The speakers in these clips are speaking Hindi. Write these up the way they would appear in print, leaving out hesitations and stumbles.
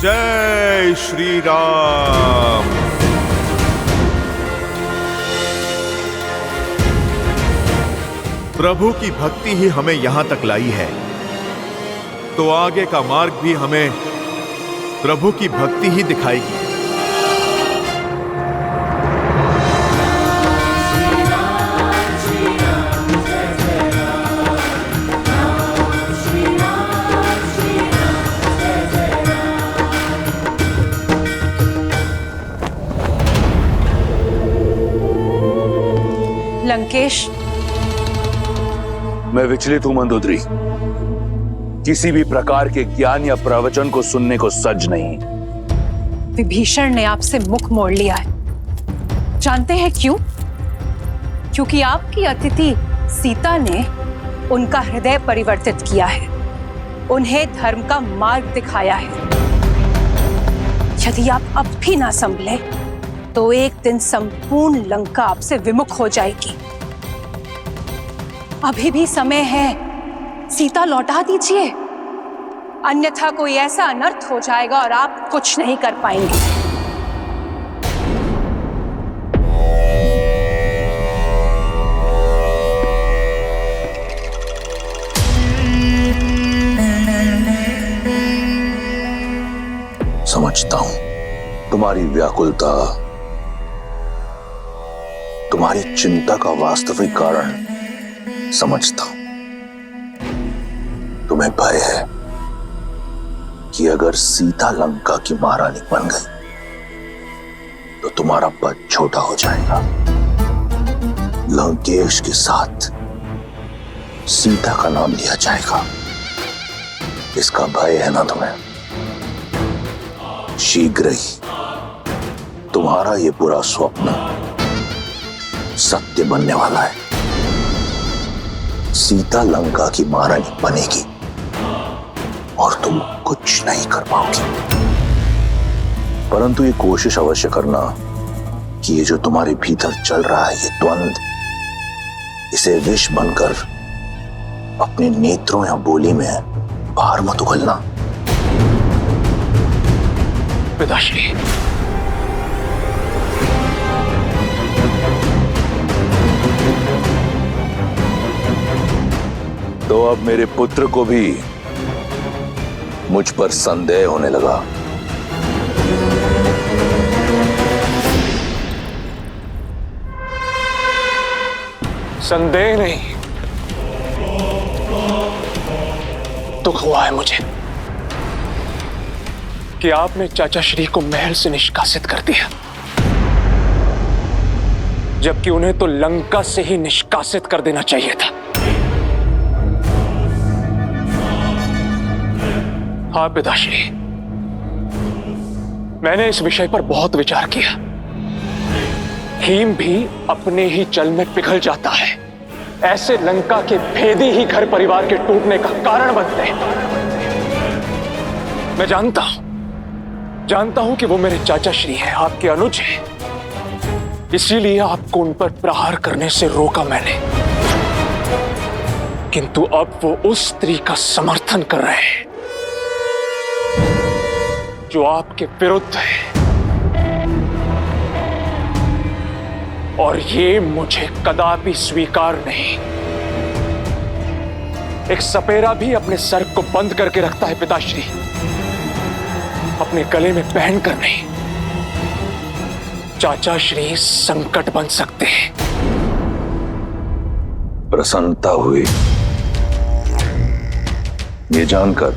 जय श्री राम। प्रभु की भक्ति ही हमें यहां तक लाई है, तो आगे का मार्ग भी हमें प्रभु की भक्ति ही दिखाएगी। लंकेश, मैं विचलित हूं मंदोदरी। किसी भी प्रकार के ज्ञान या प्रवचन को सुनने को सज नहीं। विभीषण ने आपसे मुख मोड़ लिया है। जानते हैं क्यों? क्योंकि आपकी अतिथि सीता ने उनका हृदय परिवर्तित किया है, उन्हें धर्म का मार्ग दिखाया है। यदि आप अब भी ना संभले तो एक दिन संपूर्ण लंका आपसे विमुख हो जाएगी। अभी भी समय है, सीता लौटा दीजिए, अन्यथा कोई ऐसा अनर्थ हो जाएगा और आप कुछ नहीं कर पाएंगे। समझता हूं तुम्हारी व्याकुलता, तुम्हारी चिंता का वास्तविक कारण समझता हूं। तुम्हें भय है कि अगर सीता लंका की महारानी बन गई तो तुम्हारा पद छोटा हो जाएगा। लंकेश के साथ सीता का नाम लिया जाएगा, इसका भय है ना तुम्हें? शीघ्र ही तुम्हारा यह बुरा स्वप्न सत्य बनने वाला है। सीता लंका की महारानी बनेगी और तुम कुछ नहीं कर पाओगी। परंतु ये कोशिश अवश्य करना कि ये जो तुम्हारे भीतर चल रहा है, ये द्वंद, इसे विष बनकर अपने नेत्रों या बोली में बाहर मत उगलना। पिताश्री, तो अब मेरे पुत्र को भी मुझ पर संदेह होने लगा। संदेह नहीं, दुख हुआ है मुझे कि आपने चाचा श्री को महल से निष्कासित कर दिया, जबकि उन्हें तो लंका से ही निष्कासित कर देना चाहिए था। हाँ पिताश्री, मैंने इस विषय पर बहुत विचार किया। हिम भी अपने ही जल में पिघल जाता है। ऐसे लंका के भेदी ही घर परिवार के टूटने का कारण बनते हैं। मैं जानता हूं कि वो मेरे चाचा श्री हैं, आपके अनुज हैं। इसीलिए आपको उन पर प्रहार करने से रोका मैंने। किंतु अब वो उस स्त्री का समर्थन कर रहे हैं जो आपके विरुद्ध है, और ये मुझे कदापि स्वीकार नहीं। एक सपेरा भी अपने सर को बंद करके रखता है पिताश्री, अपने गले में पहनकर नहीं। चाचा श्री संकट बन सकते हैं। प्रसन्नता हुई ये जानकर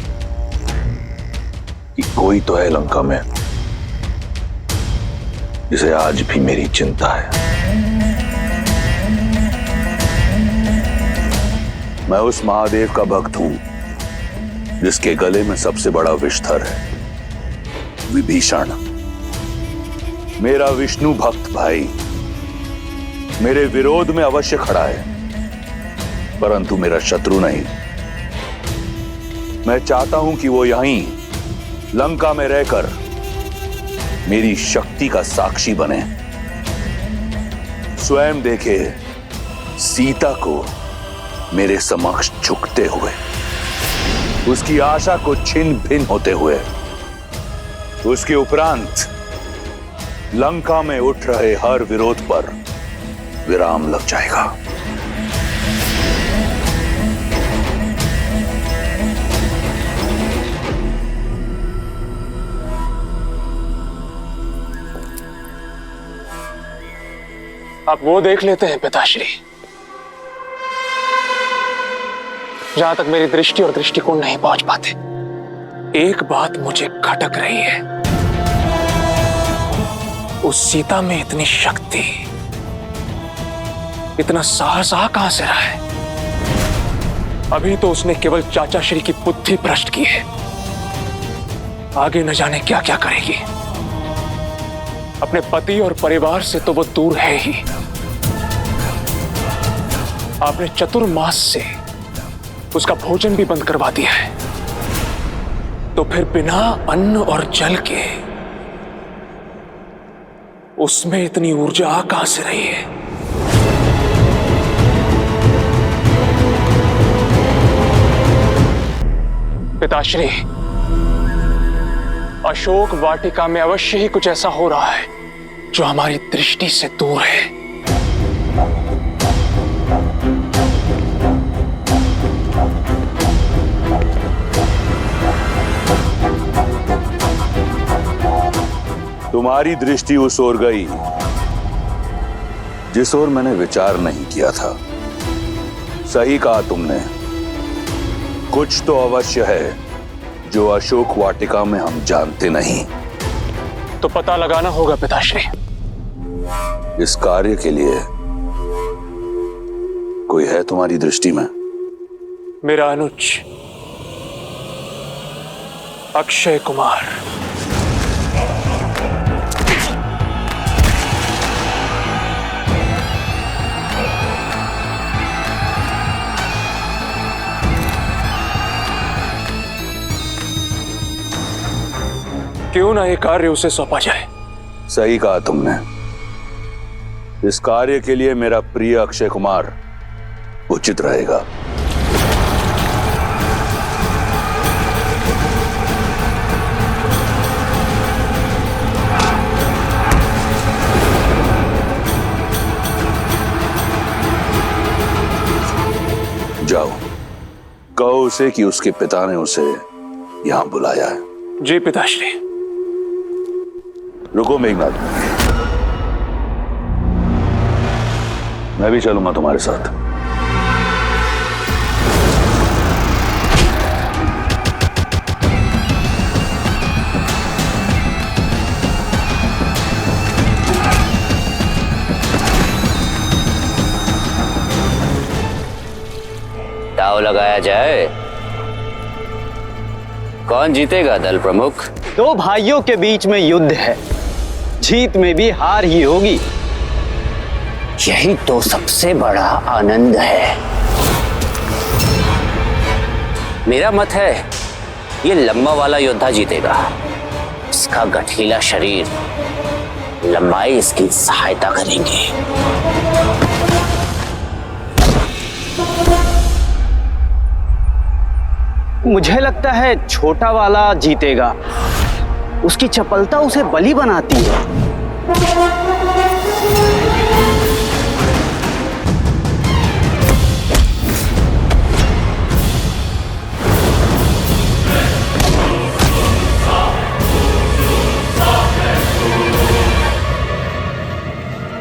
कि कोई तो है लंका में जिसे आज भी मेरी चिंता है। मैं उस महादेव का भक्त हूं जिसके गले में सबसे बड़ा विषधर है, विभीषण। मेरा विष्णु भक्त भाई मेरे विरोध में अवश्य खड़ा है, परंतु मेरा शत्रु नहीं। मैं चाहता हूं कि वो यहीं लंका में रहकर मेरी शक्ति का साक्षी बने, स्वयं देखे सीता को मेरे समक्ष झुकते हुए, उसकी आशा को छिन्न भिन्न होते हुए। उसके उपरांत लंका में उठ रहे हर विरोध पर विराम लग जाएगा। अब वो देख लेते हैं पिताश्री, जहां तक मेरी दृष्टि और दृष्टिकोण नहीं पहुंच पाते। एक बात मुझे खटक रही है, उस सीता में इतनी शक्ति, इतना साहस कहां से रहा है? अभी तो उसने केवल चाचा श्री की बुद्धि भ्रष्ट की है, आगे न जाने क्या क्या करेगी। अपने पति और परिवार से तो वो दूर है ही, आपने चतुर्मास से उसका भोजन भी बंद करवा दिया है, तो फिर बिना अन्न और जल के उसमें इतनी ऊर्जा कहां से रही है? पिताश्री, अशोक वाटिका में अवश्य ही कुछ ऐसा हो रहा है जो हमारी दृष्टि से दूर है। तुम्हारी दृष्टि उस ओर गई जिस ओर मैंने विचार नहीं किया था। सही कहा तुमने, कुछ तो अवश्य है जो अशोक वाटिका में हम जानते नहीं। तो पता लगाना होगा पिताश्री। इस कार्य के लिए कोई है तुम्हारी दृष्टि में? मेरा अनुज अक्षय कुमार। क्यों ना ये कार्य उसे सौंपा जाए? सही कहा तुमने, इस कार्य के लिए मेरा प्रिय अक्षय कुमार उचित रहेगा। जाओ, कहो उसे कि उसके पिता ने उसे यहां बुलाया है। जी पिताश्री। रुको मेघनाथ, मैं भी चलूंगा तुम्हारे साथ। दांव लगाया जाए, कौन जीतेगा दल प्रमुख? दो भाइयों के बीच में युद्ध है, जीत में भी हार ही होगी। यही तो सबसे बड़ा आनंद है। मेरा मत है ये लंबा वाला योद्धा जीतेगा। इसका गठीला शरीर, लंबाई इसकी सहायता करेंगे। मुझे लगता है छोटा वाला जीतेगा, उसकी चपलता उसे बलि बनाती है।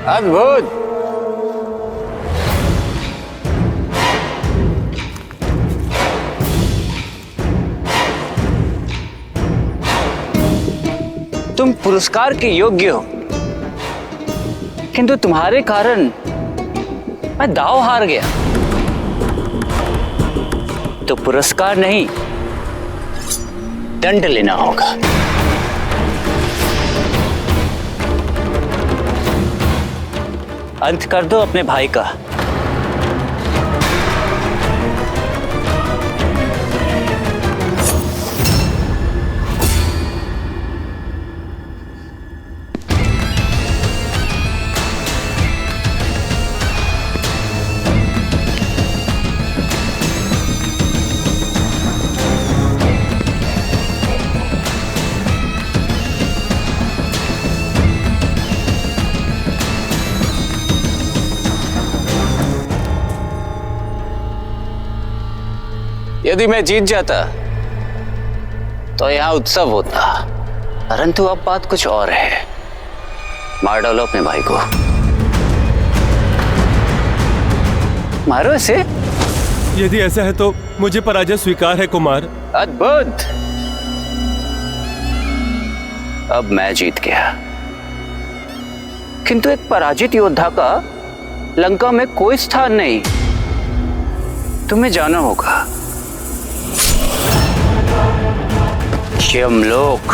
अद्भुत। तुम पुरस्कार के योग्य हो, किंतु तुम्हारे कारण मैं दांव हार गया। तो पुरस्कार नहीं, दंड लेना होगा। अंत कर दो अपने भाई का। यदि मैं जीत जाता तो यहां उत्सव होता, परंतु अब बात कुछ और है। मार डालो अपने भाई को, मारो इसे। यदि ऐसा है तो मुझे पराजय स्वीकार है कुमार। अद्भुत, अब मैं जीत गया, किंतु एक पराजित योद्धा का लंका में कोई स्थान नहीं। तुम्हें जाना होगा। यमलोक।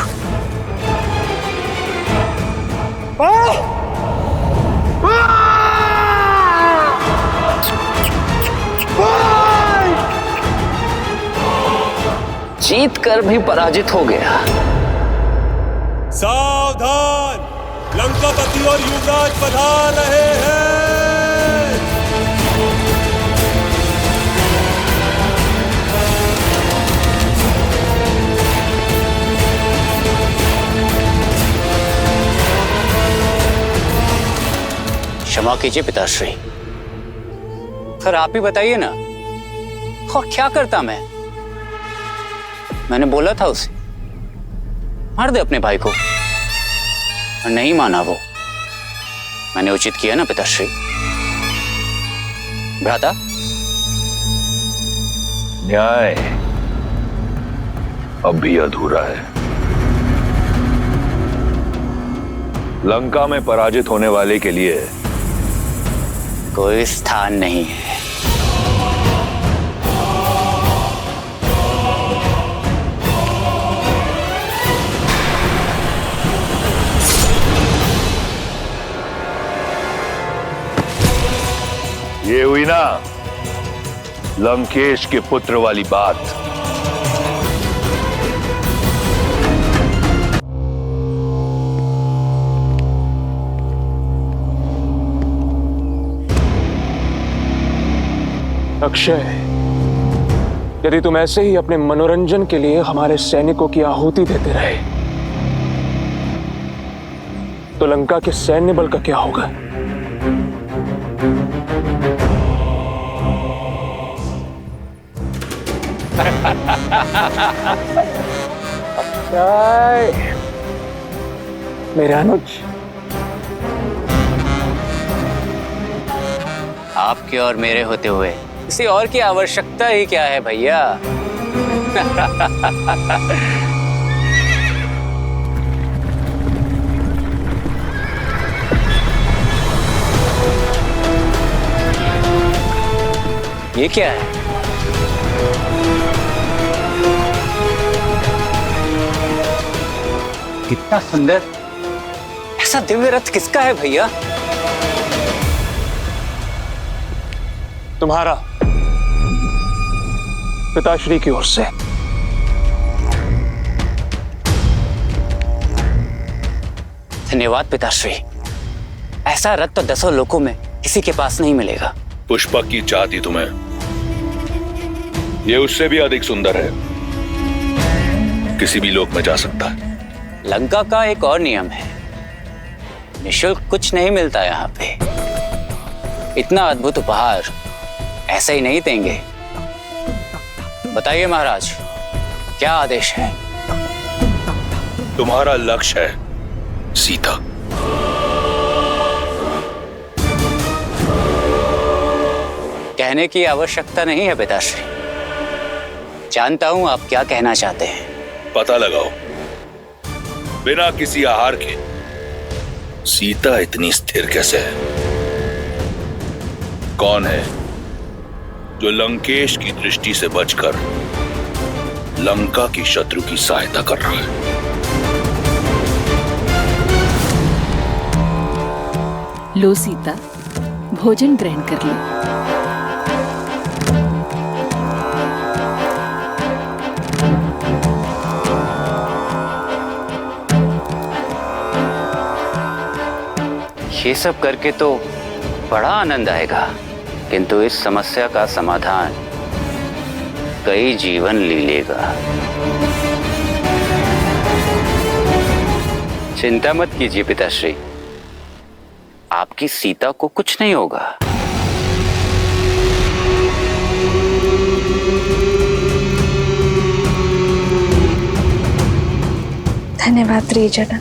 जीत कर भी पराजित हो गया। सावधान, लंकापति और युवराज पधार रहे हैं। क्षमा कीजिए पिताश्री, फिर आप ही बताइए ना, और क्या करता मैंने बोला था उसे मार दे अपने भाई को, और नहीं माना वो। मैंने उचित किया ना पिताश्री? भ्राता, न्याय अब भी अधूरा है। लंका में पराजित होने वाले के लिए कोई स्थान नहीं है। ये हुई ना लंकेश के पुत्र वाली बात। अक्षय, यदि तुम ऐसे ही अपने मनोरंजन के लिए हमारे सैनिकों की आहुति देते रहे तो लंका के सैन्य बल का क्या होगा? मेरे अनुज, आपके और मेरे होते हुए किसी और की आवश्यकता ही क्या है भैया? ये क्या है? कितना सुंदर! ऐसा दिव्य रथ किसका है भैया? तुम्हारा, पिताश्री की ओर से। धन्यवाद पिताश्री। ऐसा रथ तो 10 लोकों में किसी के पास नहीं मिलेगा। पुष्पक की चाहती तुम्हें, ये उससे भी अधिक सुंदर है, किसी भी लोक में जा सकता है। लंका का एक और नियम है, निःशुल्क कुछ नहीं मिलता यहाँ पे। इतना अद्भुत उपहार ऐसे ही नहीं देंगे। बताइए महाराज, क्या आदेश है? तुम्हारा लक्ष्य है सीता। कहने की आवश्यकता नहीं है पिताश्री, जानता हूं आप क्या कहना चाहते हैं। पता लगाओ, बिना किसी आहार के सीता इतनी स्थिर कैसे है? कौन है जो लंकेश की दृष्टि से बचकर लंका की शत्रु की सहायता कर रहा है? लो सीता, भोजन ग्रहण कर लो। ये सब करके तो बड़ा आनंद आएगा, किंतु इस समस्या का समाधान कई जीवन ले लेगा। चिंता मत कीजिए पिताश्री, आपकी सीता को कुछ नहीं होगा। धन्यवाद त्रिजना।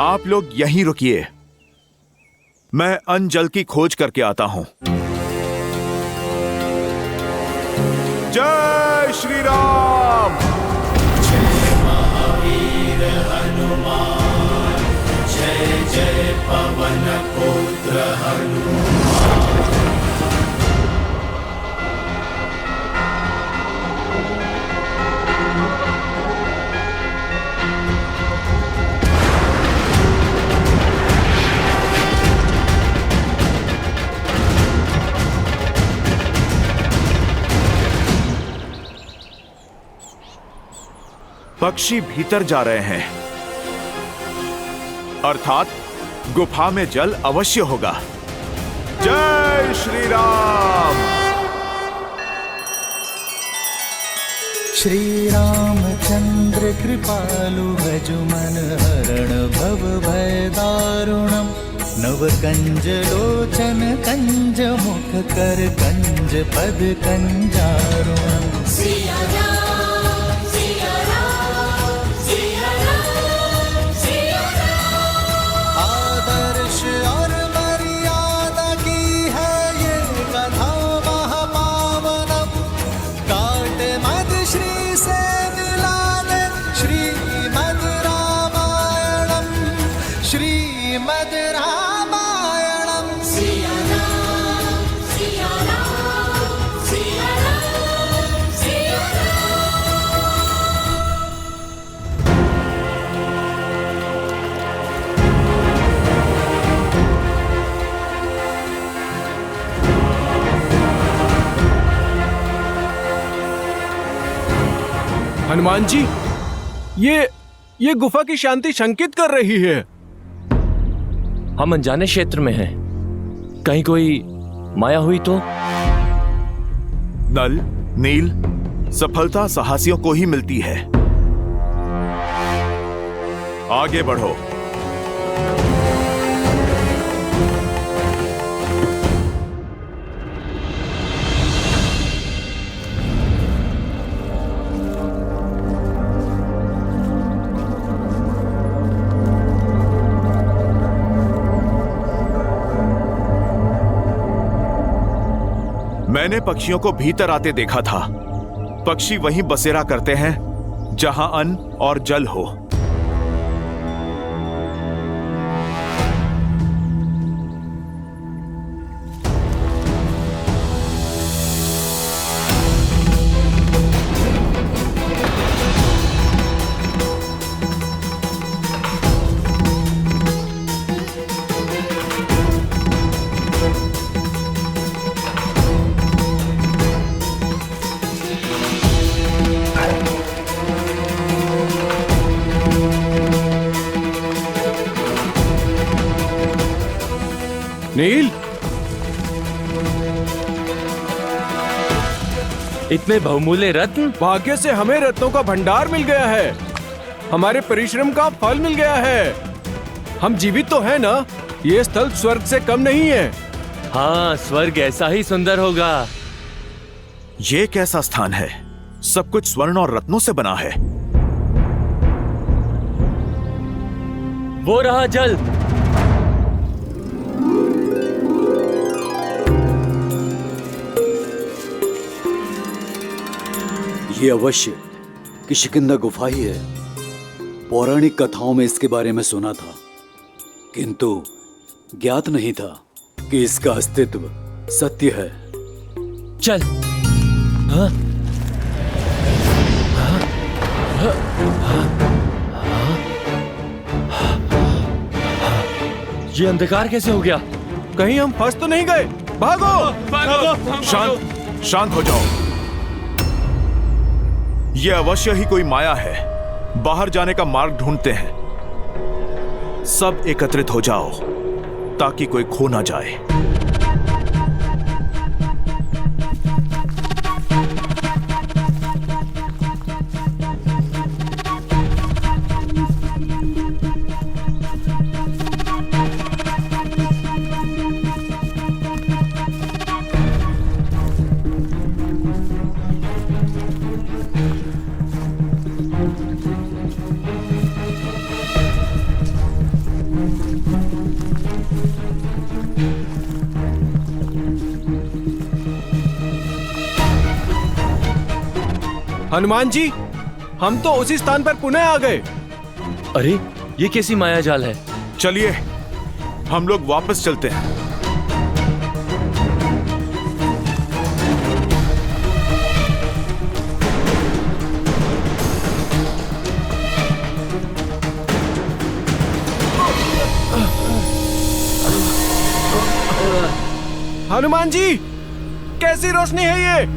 आप लोग यहीं रुकिए, मैं अन्न जल की खोज करके आता हूं। जय श्री राम। जय महावीर हनुमान, जय जय पवन पुत्र हनुमान। पक्षी भीतर जा रहे हैं, अर्थात गुफा में जल अवश्य होगा। जय श्री राम। श्री रामचंद्र कृपालु भजु मन हरण भव भय दारुणम। नव कंज लोचन कंज मुख कर कंज पद कंजारुणम। आदर्श और मर्यादा की है ये कथा महापावनम। काट मद श्री से मिलाने श्रीमद् रामायणम, श्रीमद् रामायणम। सिया राम, सिया राम, सिया राम, सिया हनुमान जी, ये गुफा की शांति शंकित कर रही है। हम अनजाने क्षेत्र में हैं, कहीं कोई माया हुई तो? नल, नील, सफलता साहसियों को ही मिलती है। आगे बढ़ो। मैंने पक्षियों को भीतर आते देखा था। पक्षी वहीं बसेरा करते हैं जहां अन्न और जल हो। नील, इतने बहुमूल्य रत्न? भाग्य से हमें रत्नों का भंडार मिल गया है। हमारे परिश्रम का फल मिल गया है। हम जीवित तो हैं ना? ये स्थल स्वर्ग से कम नहीं है। हाँ, स्वर्ग ऐसा ही सुंदर होगा। ये कैसा स्थान है? सब कुछ स्वर्ण और रत्नों से बना है। वो रहा जल। ये अवश्य किष्किंधा गुफा ही है। पौराणिक कथाओं में इसके बारे में सुना था, किंतु ज्ञात नहीं था कि इसका अस्तित्व सत्य है। चल। हाँ? ये अंधकार कैसे हो गया? कहीं हम फंस तो नहीं गए? भागो! शांत हो जाओ। ये अवश्य ही कोई माया है। बाहर जाने का मार्ग ढूंढते हैं। सब एकत्रित हो जाओ ताकि कोई खो ना जाए। हनुमान जी, हम तो उसी स्थान पर पुनः आ गए। अरे ये कैसी माया जाल है? चलिए हम लोग वापस चलते हैं। हनुमान जी, कैसी रोशनी है ये?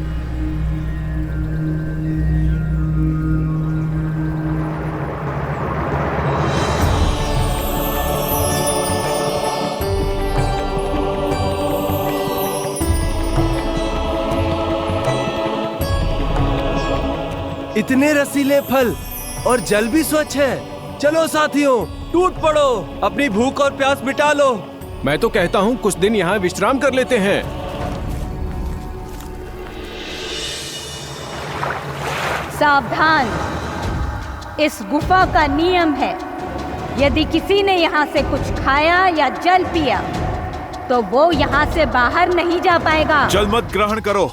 इतने रसीले फल और जल भी स्वच्छ है। चलो साथियों, टूट पड़ो, अपनी भूख और प्यास मिटा लो। मैं तो कहता हूँ कुछ दिन यहाँ विश्राम कर लेते हैं। सावधान, इस गुफा का नियम है, यदि किसी ने यहाँ से कुछ खाया या जल पिया तो वो यहाँ से बाहर नहीं जा पाएगा। जल मत ग्रहण करो।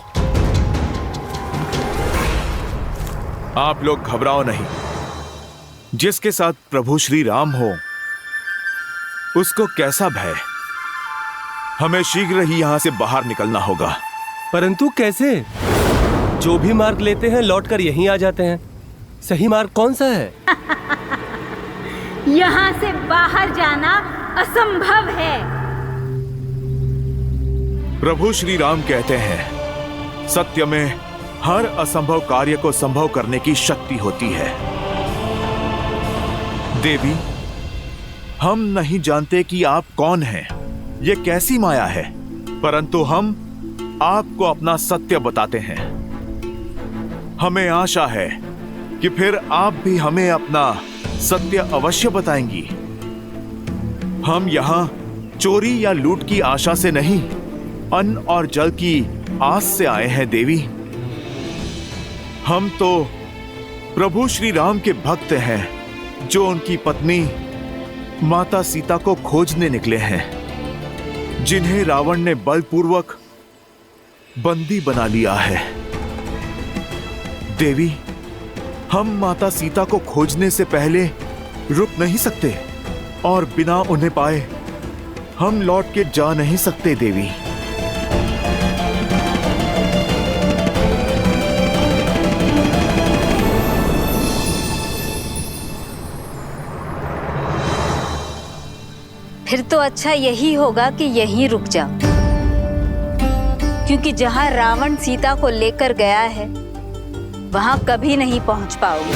आप लोग घबराओ नहीं। जिसके साथ प्रभु श्री राम हो उसको कैसा भय। हमें शीघ्र ही यहाँ से बाहर निकलना होगा। परंतु कैसे? जो भी मार्ग लेते हैं लौटकर यहीं आ जाते हैं। सही मार्ग कौन सा है? यहाँ से बाहर जाना असंभव है। प्रभु श्री राम कहते हैं, सत्य में हर असंभव कार्य को संभव करने की शक्ति होती है। देवी, हम नहीं जानते कि आप कौन हैं, ये कैसी माया है, परंतु हम आपको अपना सत्य बताते हैं। हमें आशा है कि फिर आप भी हमें अपना सत्य अवश्य बताएंगी। हम यहाँ चोरी या लूट की आशा से नहीं, अन्न और जल की आस से आए हैं देवी। हम तो प्रभु श्री राम के भक्त हैं, जो उनकी पत्नी माता सीता को खोजने निकले हैं, जिन्हें रावण ने बलपूर्वक बंदी बना लिया है। देवी, हम माता सीता को खोजने से पहले रुक नहीं सकते और बिना उन्हें पाए हम लौट के जा नहीं सकते देवी। फिर तो अच्छा यही होगा कि यहीं रुक जाओ, क्योंकि जहां रावण सीता को लेकर गया है वहां कभी नहीं पहुंच पाओगे।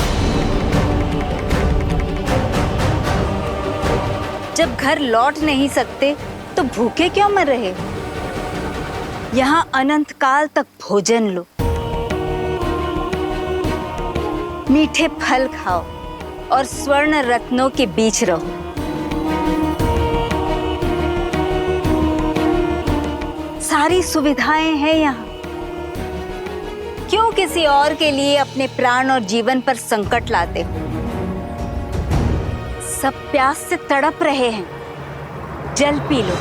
जब घर लौट नहीं सकते तो भूखे क्यों मर रहे? यहाँ अनंत काल तक भोजन लो, मीठे फल खाओ और स्वर्ण रत्नों के बीच रहो। सारी सुविधाएं हैं यहाँ। क्यों किसी और के लिए अपने प्राण और जीवन पर संकट लाते हो? सब प्यास से तड़प रहे हैं, जल पी लो।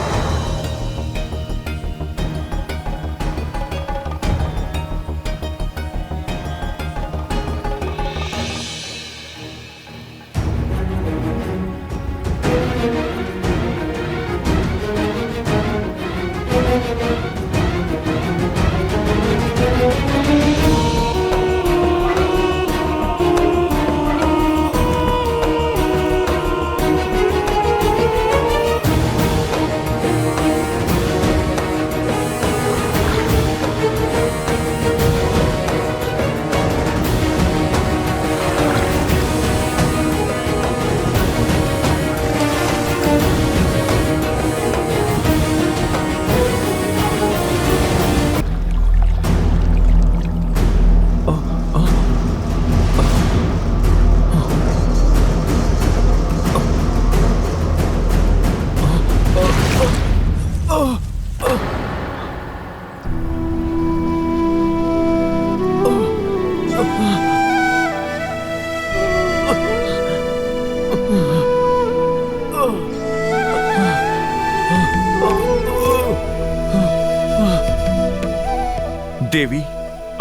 देवी,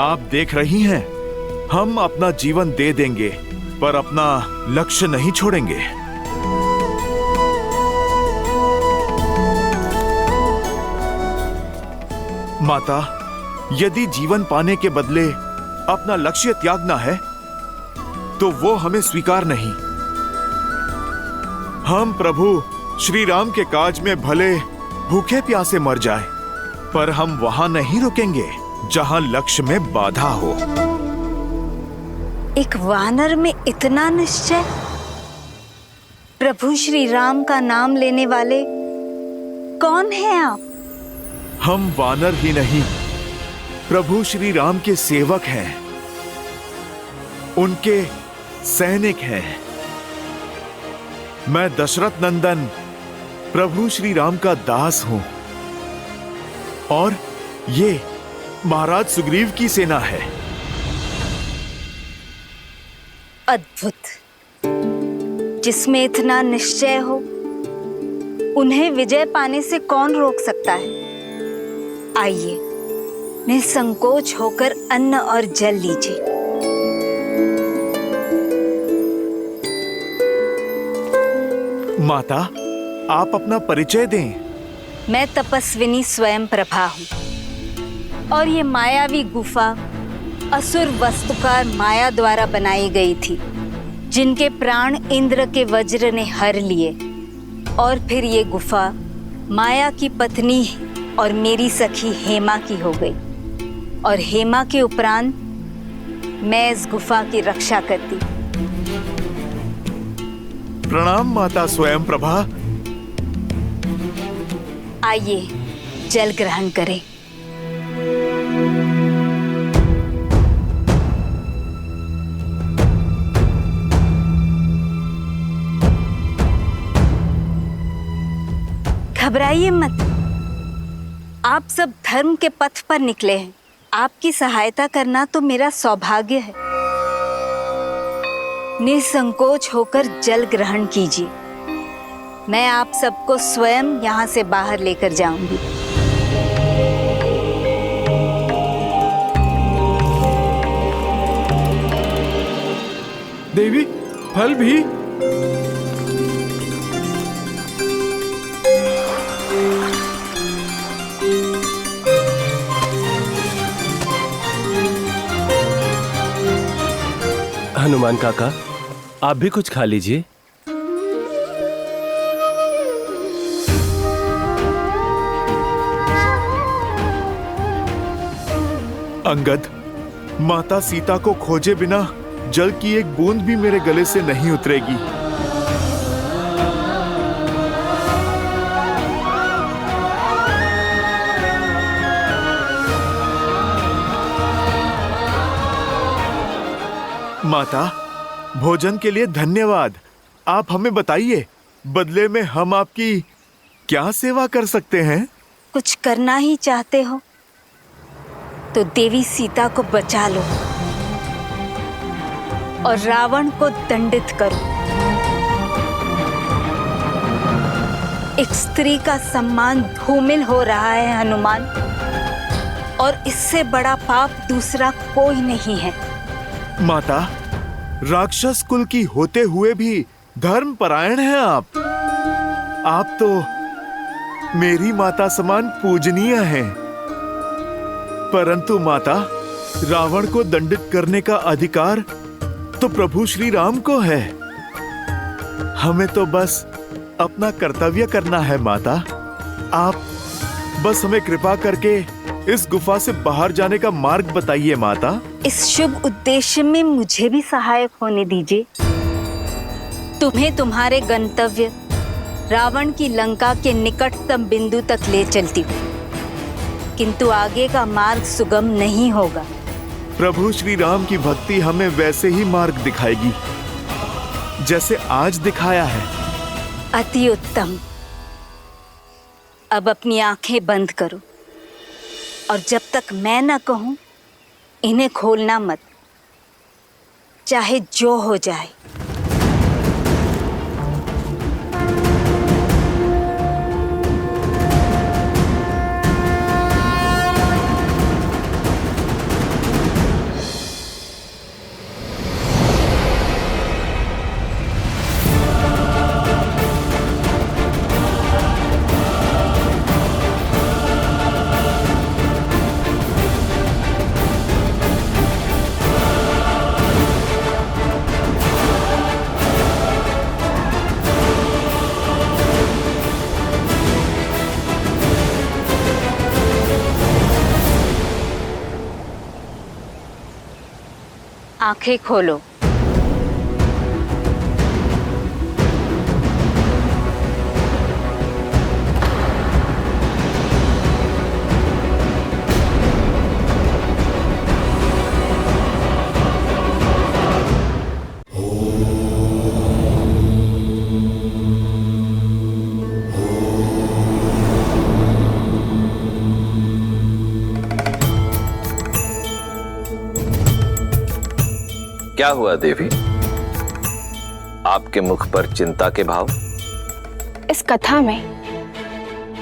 आप देख रही हैं, हम अपना जीवन दे देंगे पर अपना लक्ष्य नहीं छोड़ेंगे। माता, यदि जीवन पाने के बदले अपना लक्ष्य त्यागना है तो वो हमें स्वीकार नहीं। हम प्रभु श्री राम के काज में भले भूखे प्यासे मर जाए पर हम वहां नहीं रुकेंगे जहां लक्ष्य में बाधा हो। एक वानर में इतना निश्चय? प्रभु श्री राम का नाम लेने वाले कौन हैं आप? हम वानर ही नहीं, प्रभु श्री राम के सेवक हैं, उनके सैनिक हैं। मैं दशरथ नंदन प्रभु श्री राम का दास हूं और ये महाराज सुग्रीव की सेना है। अद्भुत। जिसमें इतना निश्चय हो उन्हें विजय पाने से कौन रोक सकता है? आइए, निसंकोच होकर अन्न और जल लीजिए। माता, आप अपना परिचय दें। मैं तपस्विनी स्वयं प्रभा हूँ और ये मायावी गुफा असुर वस्तुकार माया द्वारा बनाई गई थी, जिनके प्राण इंद्र के वज्र ने हर लिए। और फिर ये गुफा माया की पत्नी और मेरी सखी हेमा की हो गई और हेमा के उपरांत मैं इस गुफा की रक्षा करती। प्रणाम माता स्वयं प्रभा। आइए, जल ग्रहण करें। घबराइए मत, आप सब धर्म के पथ पर निकले हैं। आपकी सहायता करना तो मेरा सौभाग्य है। निसंकोच होकर जल ग्रहण कीजिए। मैं आप सबको स्वयं यहाँ से बाहर लेकर जाऊंगी। देवी, फल भी? हनुमान काका, आप भी कुछ खा लीजिए। अंगद, माता सीता को खोजे बिना जल की एक बूंद भी मेरे गले से नहीं उतरेगी। माता, भोजन के लिए धन्यवाद। आप हमें बताइए, बदले में हम आपकी क्या सेवा कर सकते हैं? कुछ करना ही चाहते हो तो देवी सीता को बचा लो और रावण को दंडित करो। एक स्त्री का सम्मान धूमिल हो रहा है हनुमान, और इससे बड़ा पाप दूसरा कोई नहीं है। माता, राक्षस कुल की होते हुए भी धर्म परायण हैं आप। आप तो मेरी माता समान पूजनीय हैं। परंतु माता, रावण को दंडित करने का अधिकार तो प्रभु श्री राम को है। हमें तो बस अपना कर्तव्य करना है माता। आप बस हमें कृपा करके इस गुफा से बाहर जाने का मार्ग बताइए माता। इस शुभ उद्देश्य में मुझे भी सहायक होने दीजिए। तुम्हें तुम्हारे गंतव्य रावण की लंका के निकटतम बिंदु तक ले चलती हूँ, किंतु आगे का मार्ग सुगम नहीं होगा। प्रभु श्री राम की भक्ति हमें वैसे ही मार्ग दिखाएगी जैसे आज दिखाया है। अति उत्तम। अब अपनी आंखें बंद करो और जब तक मैं न कहूं इन्हें खोलना मत, चाहे जो हो जाए। आंखें खोलो। क्या हुआ देवी? आपके मुख पर चिंता के भाव? इस कथा में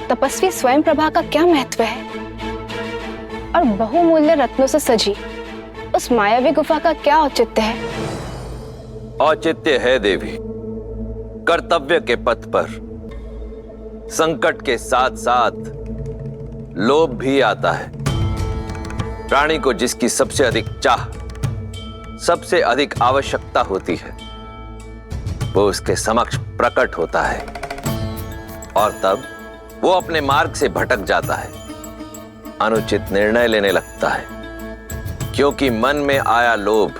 तपस्वी स्वयं प्रभा का क्या महत्व है और बहुमूल्य रत्नों से सजी उस मायावी गुफा का क्या औचित्य है? औचित्य है देवी, कर्तव्य के पथ पर संकट के साथ साथ लोभ भी आता है। प्राणी को जिसकी सबसे अधिक चाह, सबसे अधिक आवश्यकता होती है, वो उसके समक्ष प्रकट होता है और तब वो अपने मार्ग से भटक जाता है, अनुचित निर्णय लेने लगता है, क्योंकि मन में आया लोभ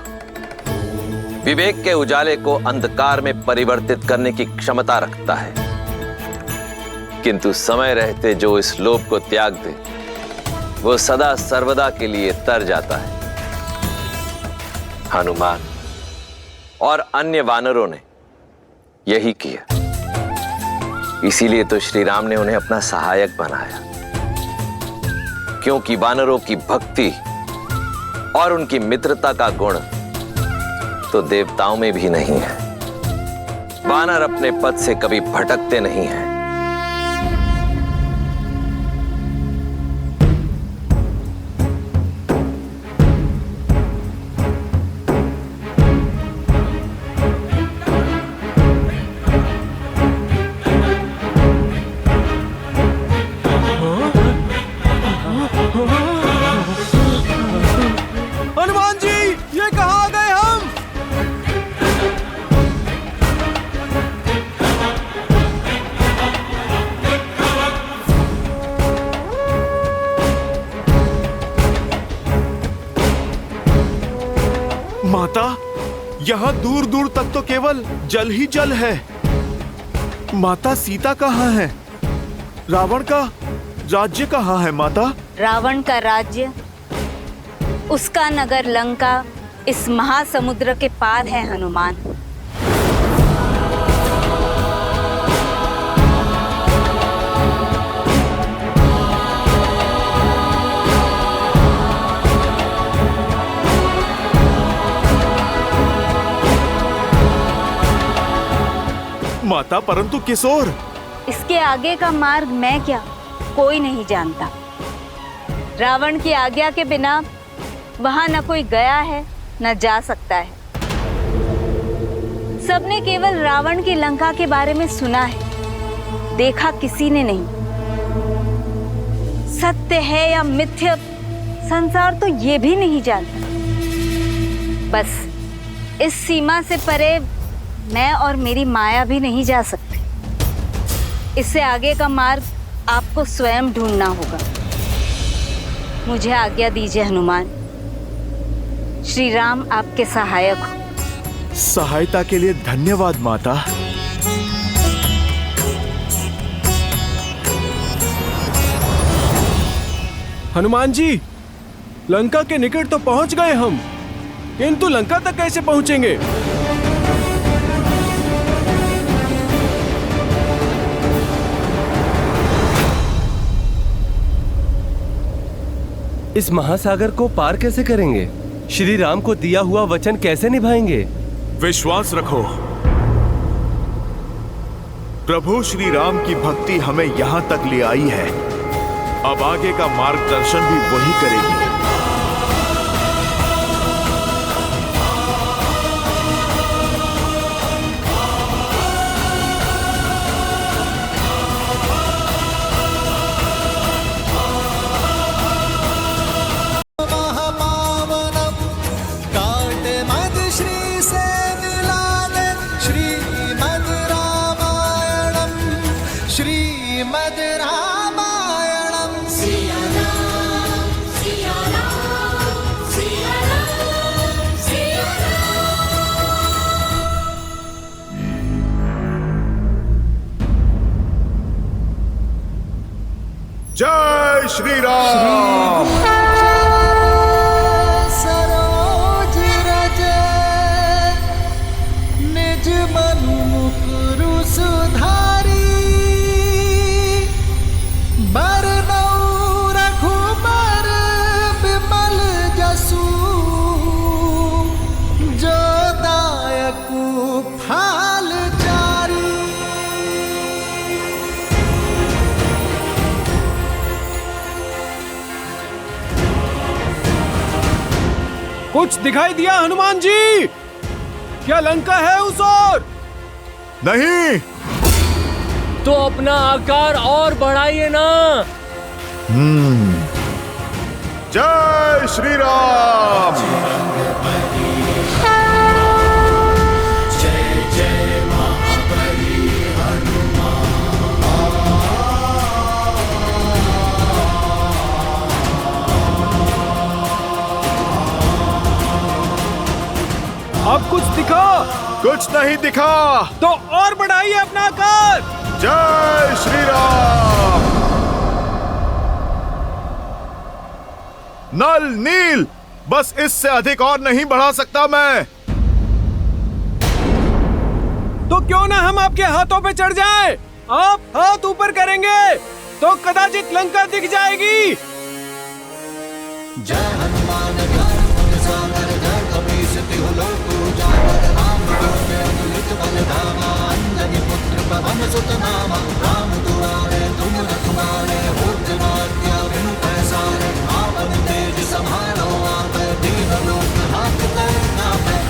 विवेक के उजाले को अंधकार में परिवर्तित करने की क्षमता रखता है। किंतु समय रहते जो इस लोभ को त्याग दे, वो सदा सर्वदा के लिए तर जाता है। हनुमान और अन्य वानरों ने यही किया, इसीलिए तो श्री राम ने उन्हें अपना सहायक बनाया, क्योंकि वानरों की भक्ति और उनकी मित्रता का गुण तो देवताओं में भी नहीं है। वानर अपने पथ से कभी भटकते नहीं हैं। हनुमान जी, ये कहाँ गए हम? माता, यहाँ दूर दूर तक तो केवल जल ही जल है। माता, सीता कहाँ है? रावण का राज्य कहाँ है माता? रावण का राज्य, उसका नगर लंका इस महासमुद्र के पार है हनुमान। माता, परंतु किस ओर? इसके आगे का मार्ग मैं क्या, कोई नहीं जानता। रावण की आज्ञा के बिना वहां न कोई गया है न जा सकता है। सबने केवल रावण की लंका के बारे में सुना है, देखा किसी ने नहीं। सत्य है या मिथ्या, संसार तो ये भी नहीं जानता। बस इस सीमा से परे मैं और मेरी माया भी नहीं जा सकते। इससे आगे का मार्ग आपको स्वयं ढूंढना होगा। मुझे आज्ञा दीजिए हनुमान। श्री राम आपके सहायक हो। सहायता के लिए धन्यवाद माता। हनुमान जी, लंका के निकट तो पहुंच गए हम, किंतु लंका तक कैसे पहुंचेंगे? इस महासागर को पार कैसे करेंगे? श्री राम को दिया हुआ वचन कैसे निभाएंगे? विश्वास रखो, प्रभु श्री राम की भक्ति हमें यहां तक ले आई है। अब आगे का मार्गदर्शन भी वही करेगी। श्रीमद् रामायणम्। सिया राम, सिया जय श्री राम। सरोज रज निज मनु मुकुरु सुधारी बरनौ रघुबर बिमल जसु जो दायकु फल चारी। कुछ दिखाई दिया हनुमान जी? क्या लंका है उस ओर? नहीं। तो अपना आकार और बढ़ाइए ना। जय श्री राम। जय जय महाबली अब कुछ दिखा? कुछ नहीं दिखा। तो और बढ़ाइए अपना आकार। जय श्री राम। नल नील, बस इससे अधिक और नहीं बढ़ा सकता मैं। तो क्यों ना हम आपके हाथों पे चढ़ जाएं? आप हाथ ऊपर करेंगे तो कदाचित लंका दिख जाएगी। जय हनुमान ज्ञान सागर जय कपीस तिहु लोक उजागर राम दूत अतुलित बल धामा अंजनी पुत्र पवन सुत नामा राम दुआरे तुम रखवारे होत न आज्ञा बिनु पैसारे आपन तेज समारो आप दीन लोक हाथ करना है।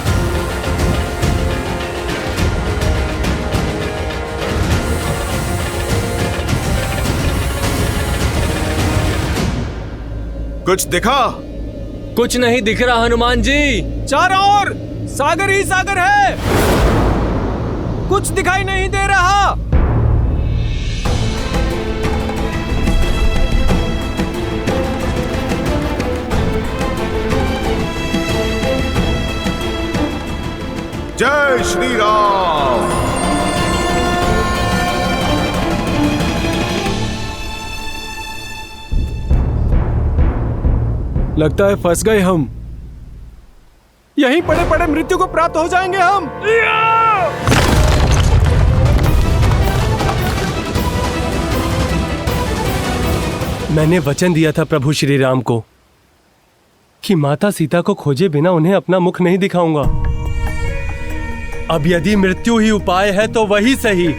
कुछ दिखा? कुछ नहीं दिख रहा हनुमान जी। चारों ओर सागर ही सागर है, कुछ दिखाई नहीं दे रहा। जय श्री राम। लगता है फंस गए हम। यहीं पड़े पड़े मृत्यु को प्राप्त हो जाएंगे हम। मैंने वचन दिया था प्रभु श्री राम को कि माता सीता को खोजे बिना उन्हें अपना मुख नहीं दिखाऊंगा। अब यदि मृत्यु ही उपाय है तो वही सही।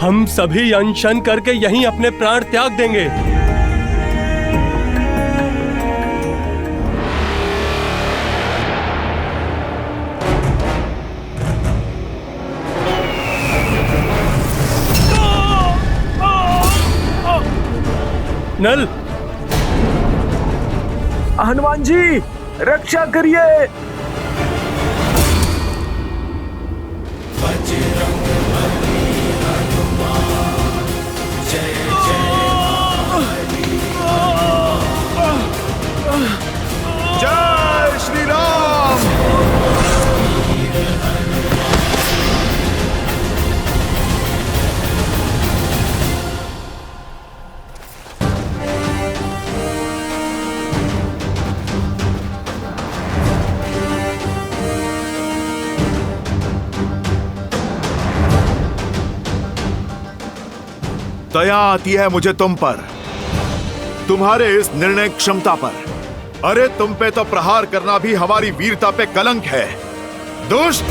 हम सभी अनशन करके यहीं अपने प्राण त्याग देंगे। नल, हनुमान जी रक्षा करिए। जय श्री राम। दया आती है मुझे तुम पर, तुम्हारे इस निर्णय क्षमता पर। अरे तुम पे तो प्रहार करना भी हमारी वीरता पे कलंक है। दुष्ट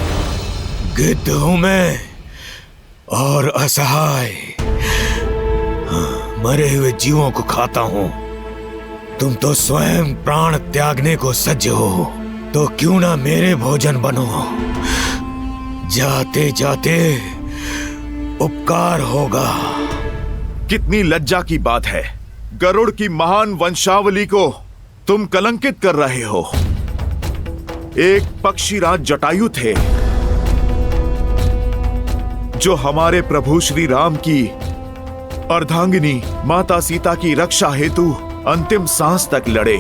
गिद्ध हूं मैं और असहाय, मरे हुए जीवों को खाता हूं। तुम तो स्वयं प्राण त्यागने को सज्ज हो, तो क्यों ना मेरे भोजन बनो। जाते जाते उपकार होगा। कितनी लज्जा की बात है, गरुड़ की महान वंशावली को तुम कलंकित कर रहे हो। एक पक्षीराज जटायु थे जो हमारे प्रभु श्री राम की अर्धांगिनी माता सीता की रक्षा हेतु अंतिम सांस तक लड़े।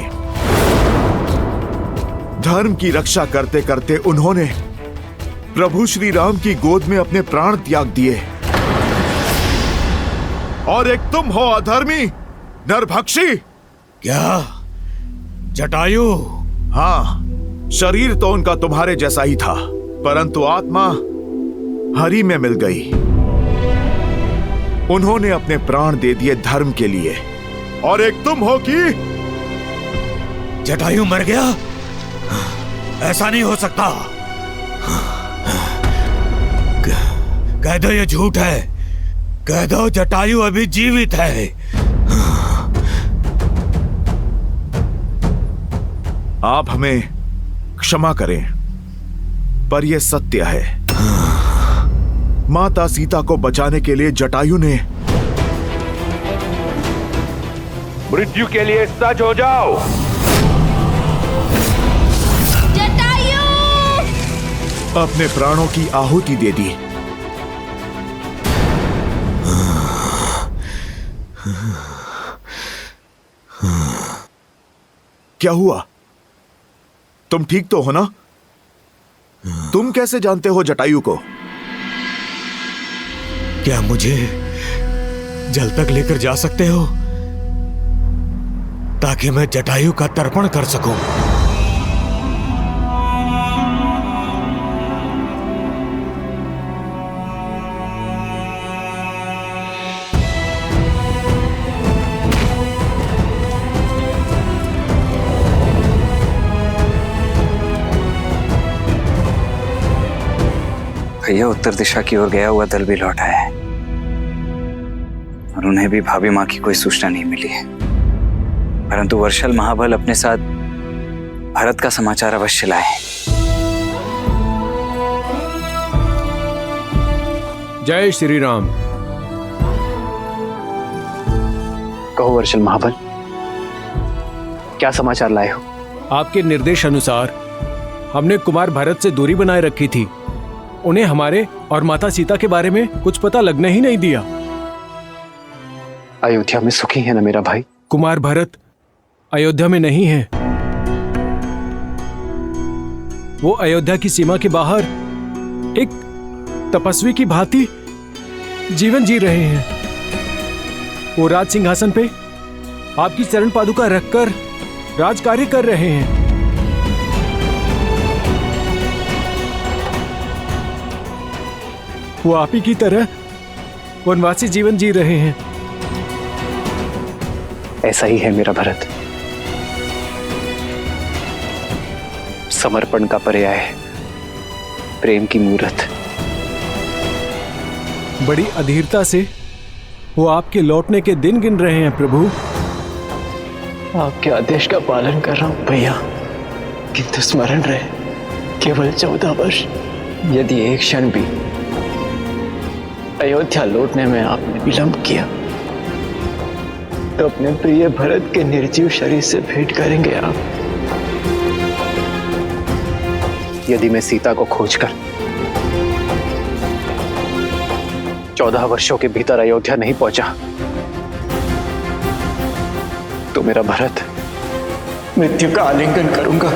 धर्म की रक्षा करते करते उन्होंने प्रभु श्री राम की गोद में अपने प्राण त्याग दिए। और एक तुम हो अधर्मी नरभक्षी! क्या जटायु? हाँ, शरीर तो उनका तुम्हारे जैसा ही था, परंतु आत्मा हरि में मिल गई। उन्होंने अपने प्राण दे दिए धर्म के लिए, और एक तुम हो कि जटायु मर गया? ऐसा नहीं हो सकता। कह दो ये झूठ है। कह दो जटायु अभी जीवित है। आप हमें क्षमा करें, पर यह सत्य है। माता सीता को बचाने के लिए जटायु ने मृत्यु के लिए सज हो जाओ। जटायु! अपने प्राणों की आहुति दे दी। क्या हुआ? तुम ठीक तो हो ना? तुम कैसे जानते हो जटायु को? क्या मुझे जल तक लेकर जा सकते हो, ताकि मैं जटायु का तर्पण कर सकूं? भैया उत्तर दिशा की ओर गया हुआ दल भी लौट आया है, और उन्हें भी भाभी माँ की कोई सूचना नहीं मिली है। परंतु वर्षल महाबल अपने साथ भरत का समाचार अवश्य लाए। जय श्री राम। कहो वर्षल महाबल, क्या समाचार लाए हो? आपके निर्देश अनुसार हमने कुमार भरत से दूरी बनाए रखी थी। उन्हें हमारे और माता सीता के बारे में कुछ पता लगने ही नहीं दिया। अयोध्या में सुखी है ना मेरा भाई? कुमार भरत अयोध्या में नहीं है। वो अयोध्या की सीमा के बाहर एक तपस्वी की भांति जीवन जी रहे हैं। वो राज सिंहासन पे आपकी चरण पादुका रखकर राज कार्य कर रहे हैं। वो आप ही की तरह वनवासी जीवन जी रहे हैं। ऐसा ही है मेरा भरत। समर्पण का पर्याय है प्रेम की मूर्त। बड़ी अधीरता से वो आपके लौटने के दिन गिन रहे हैं प्रभु। आपके आदेश का पालन कर रहा हूं भैया, किंतु स्मरण रहे केवल 14 वर्ष। यदि एक क्षण भी अयोध्या लौटने में आपने विलंब किया तो अपने प्रिय भरत के निर्जीव शरीर से भेंट करेंगे आप। यदि मैं सीता को खोजकर 14 वर्षों के भीतर अयोध्या नहीं पहुंचा तो मेरा भरत मृत्यु का आलिंगन करूंगा।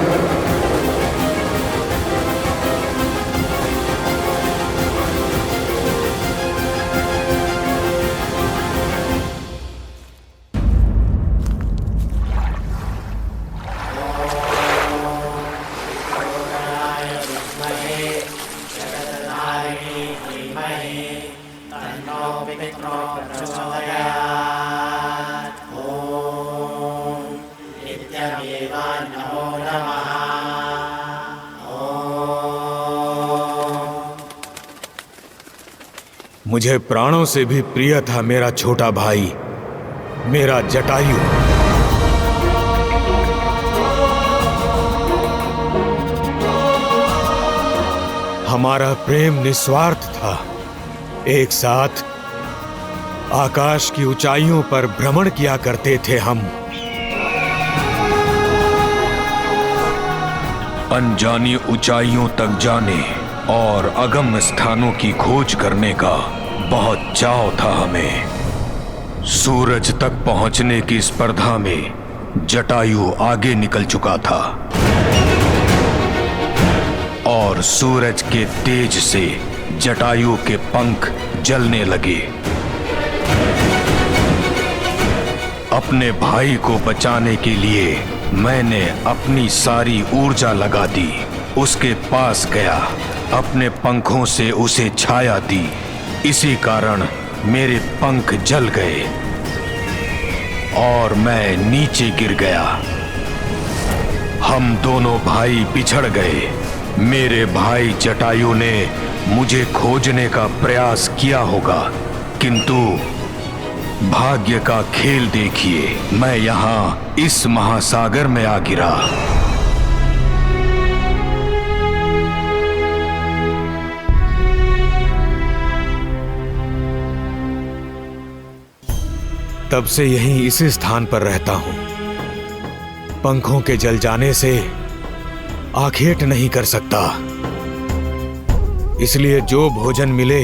मुझे प्राणों से भी प्रिय था मेरा छोटा भाई, मेरा जटायु। हमारा प्रेम निस्वार्थ था। एक साथ आकाश की ऊंचाइयों पर भ्रमण किया करते थे हम। अनजानी ऊंचाइयों तक जाने और अगम स्थानों की खोज करने का बहुत चाव था हमें। सूरज तक पहुंचने की स्पर्धा में जटायु आगे निकल चुका था और सूरज के तेज से जटायु के पंख जलने लगे। अपने भाई को बचाने के लिए मैंने अपनी सारी ऊर्जा लगा दी। उसके पास गया, अपने पंखों से उसे छाया दी। इसी कारण मेरे पंख जल गए और मैं नीचे गिर गया। हम दोनों भाई बिछड़ गए। मेरे भाई जटायु ने मुझे खोजने का प्रयास किया होगा, किंतु भाग्य का खेल देखिए, मैं यहाँ इस महासागर में आ गिरा। तब से यहीं इसी स्थान पर रहता हूं। पंखों के जल जाने से आखेट नहीं कर सकता, इसलिए जो भोजन मिले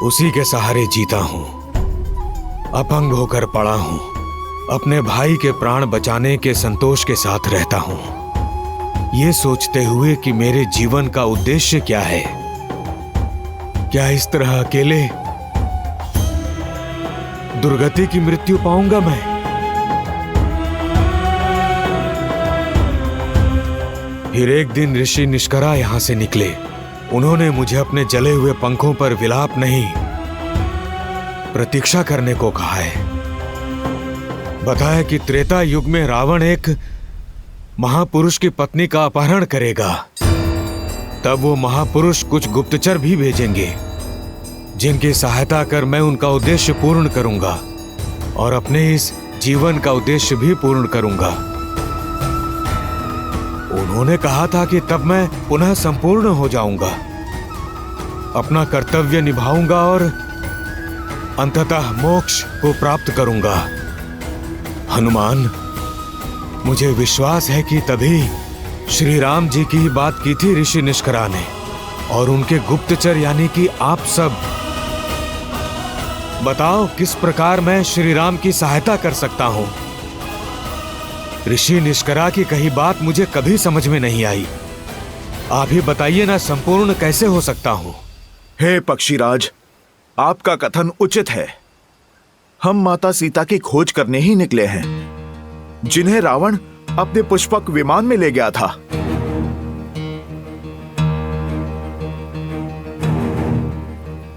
उसी के सहारे जीता हूं। अपंग होकर पड़ा हूं, अपने भाई के प्राण बचाने के संतोष के साथ रहता हूं, ये सोचते हुए कि मेरे जीवन का उद्देश्य क्या है। क्या इस तरह अकेले दुर्गति की मृत्यु पाऊंगा मैं? फिर एक दिन ऋषि निष्करा यहां से निकले। उन्होंने मुझे अपने जले हुए पंखों पर विलाप नहीं, प्रतीक्षा करने को कहा है। बताया कि त्रेता युग में रावण एक महापुरुष की पत्नी का अपहरण करेगा। तब वो महापुरुष कुछ गुप्तचर भी भेजेंगे, जिनकी सहायता कर मैं उनका उद्देश्य पूर्ण करूंगा और अपने इस जीवन का उद्देश्य भी पूर्ण करूंगा। उन्होंने कहा था कि तब मैं पुनः संपूर्ण हो जाऊंगा, अपना कर्तव्य निभाऊंगा और अंततः मोक्ष को प्राप्त करूंगा। हनुमान, मुझे विश्वास है कि तभी श्री राम जी की ही बात की थी ऋषि निष्करा ने, और उनके गुप्तचर यानी कि आप सब। बताओ किस प्रकार मैं श्री राम की सहायता कर सकता हूं? ऋषि निष्करा की कही बात मुझे कभी समझ में नहीं आई। आप ही बताइए ना, संपूर्ण कैसे हो सकता हूं? हे पक्षीराज, आपका कथन उचित है। हम माता सीता की खोज करने ही निकले हैं, जिन्हें रावण अपने पुष्पक विमान में ले गया था।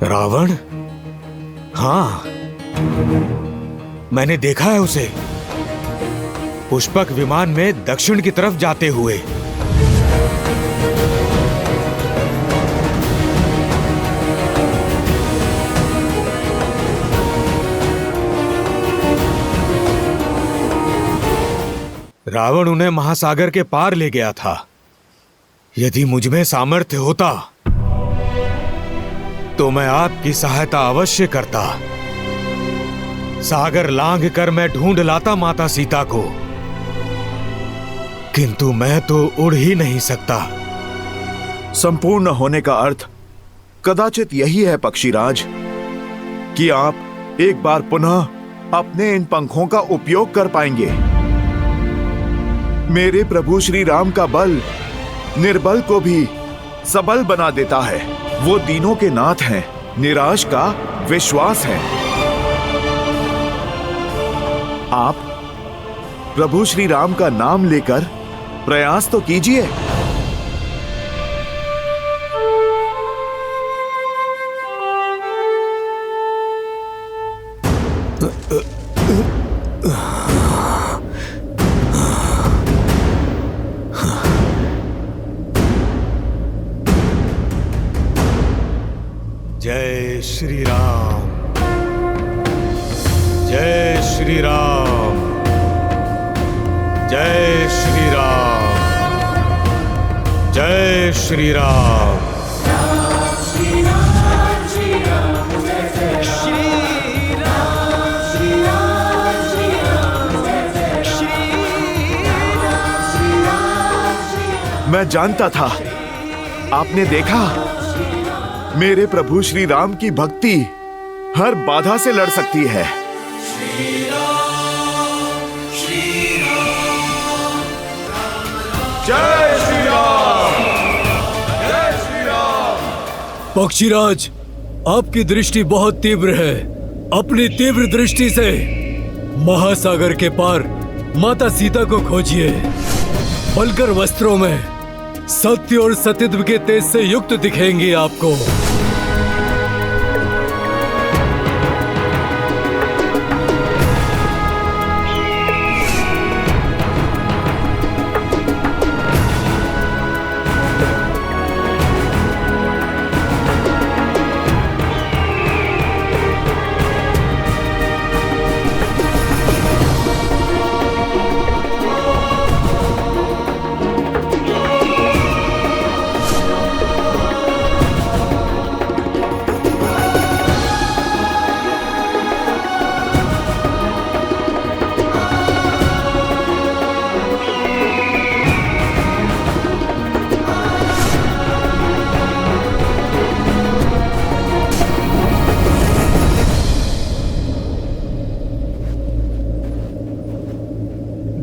रावण? हाँ, मैंने देखा है उसे पुष्पक विमान में दक्षिण की तरफ जाते हुए। रावण उन्हें महासागर के पार ले गया था। यदि मुझमें सामर्थ्य होता तो मैं आपकी सहायता अवश्य करता। सागर लांघ कर मैं ढूंढ लाता माता सीता को, किंतु मैं तो उड़ ही नहीं सकता। संपूर्ण होने का अर्थ कदाचित यही है पक्षीराज, कि आप एक बार पुनः अपने इन पंखों का उपयोग कर पाएंगे। मेरे प्रभु श्री राम का बल निर्बल को भी सबल बना देता है। वो दीनों के नाथ हैं, निराश का विश्वास है। आप प्रभु श्री राम का नाम लेकर प्रयास तो कीजिए। जय श्री राम, जय श्री राम, जय श्री राम, जय श्री राम। मैं जानता था, आपने देखा, मेरे प्रभु श्री राम की भक्ति हर बाधा से लड़ सकती है। जय श्री राम, जय श्री राम। पक्षीराज, आपकी दृष्टि बहुत तीव्र है। अपनी तीव्र दृष्टि से महासागर के पार माता सीता को खोजिए। बलकर वस्त्रों में सत्य और सतीत्व के तेज से युक्त दिखेंगी आपको।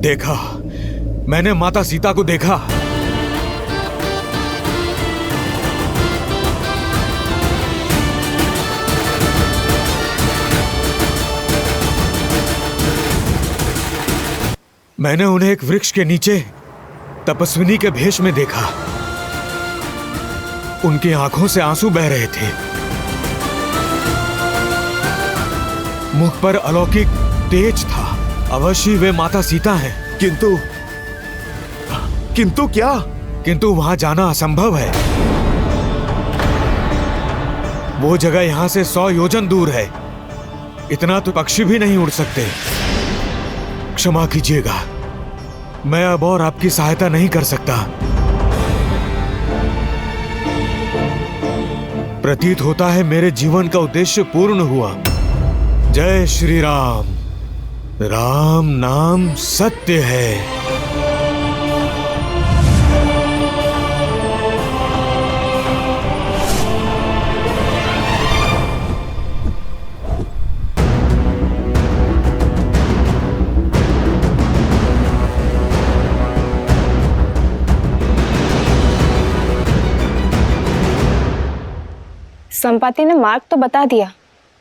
देखा, मैंने माता सीता को देखा। मैंने उन्हें एक वृक्ष के नीचे तपस्विनी के भेष में देखा। उनकी आंखों से आंसू बह रहे थे। मुख पर अलौकिक तेज था। अवश्य वे माता सीता हैं। किंतु क्या? किंतु वहां जाना असंभव है। वो जगह यहां से 100 योजन दूर है। इतना तो पक्षी भी नहीं उड़ सकते। क्षमा कीजिएगा, मैं अब और आपकी सहायता नहीं कर सकता। प्रतीत होता है मेरे जीवन का उद्देश्य पूर्ण हुआ। जय श्री राम। राम नाम सत्य है। संपाति ने मार्ग तो बता दिया,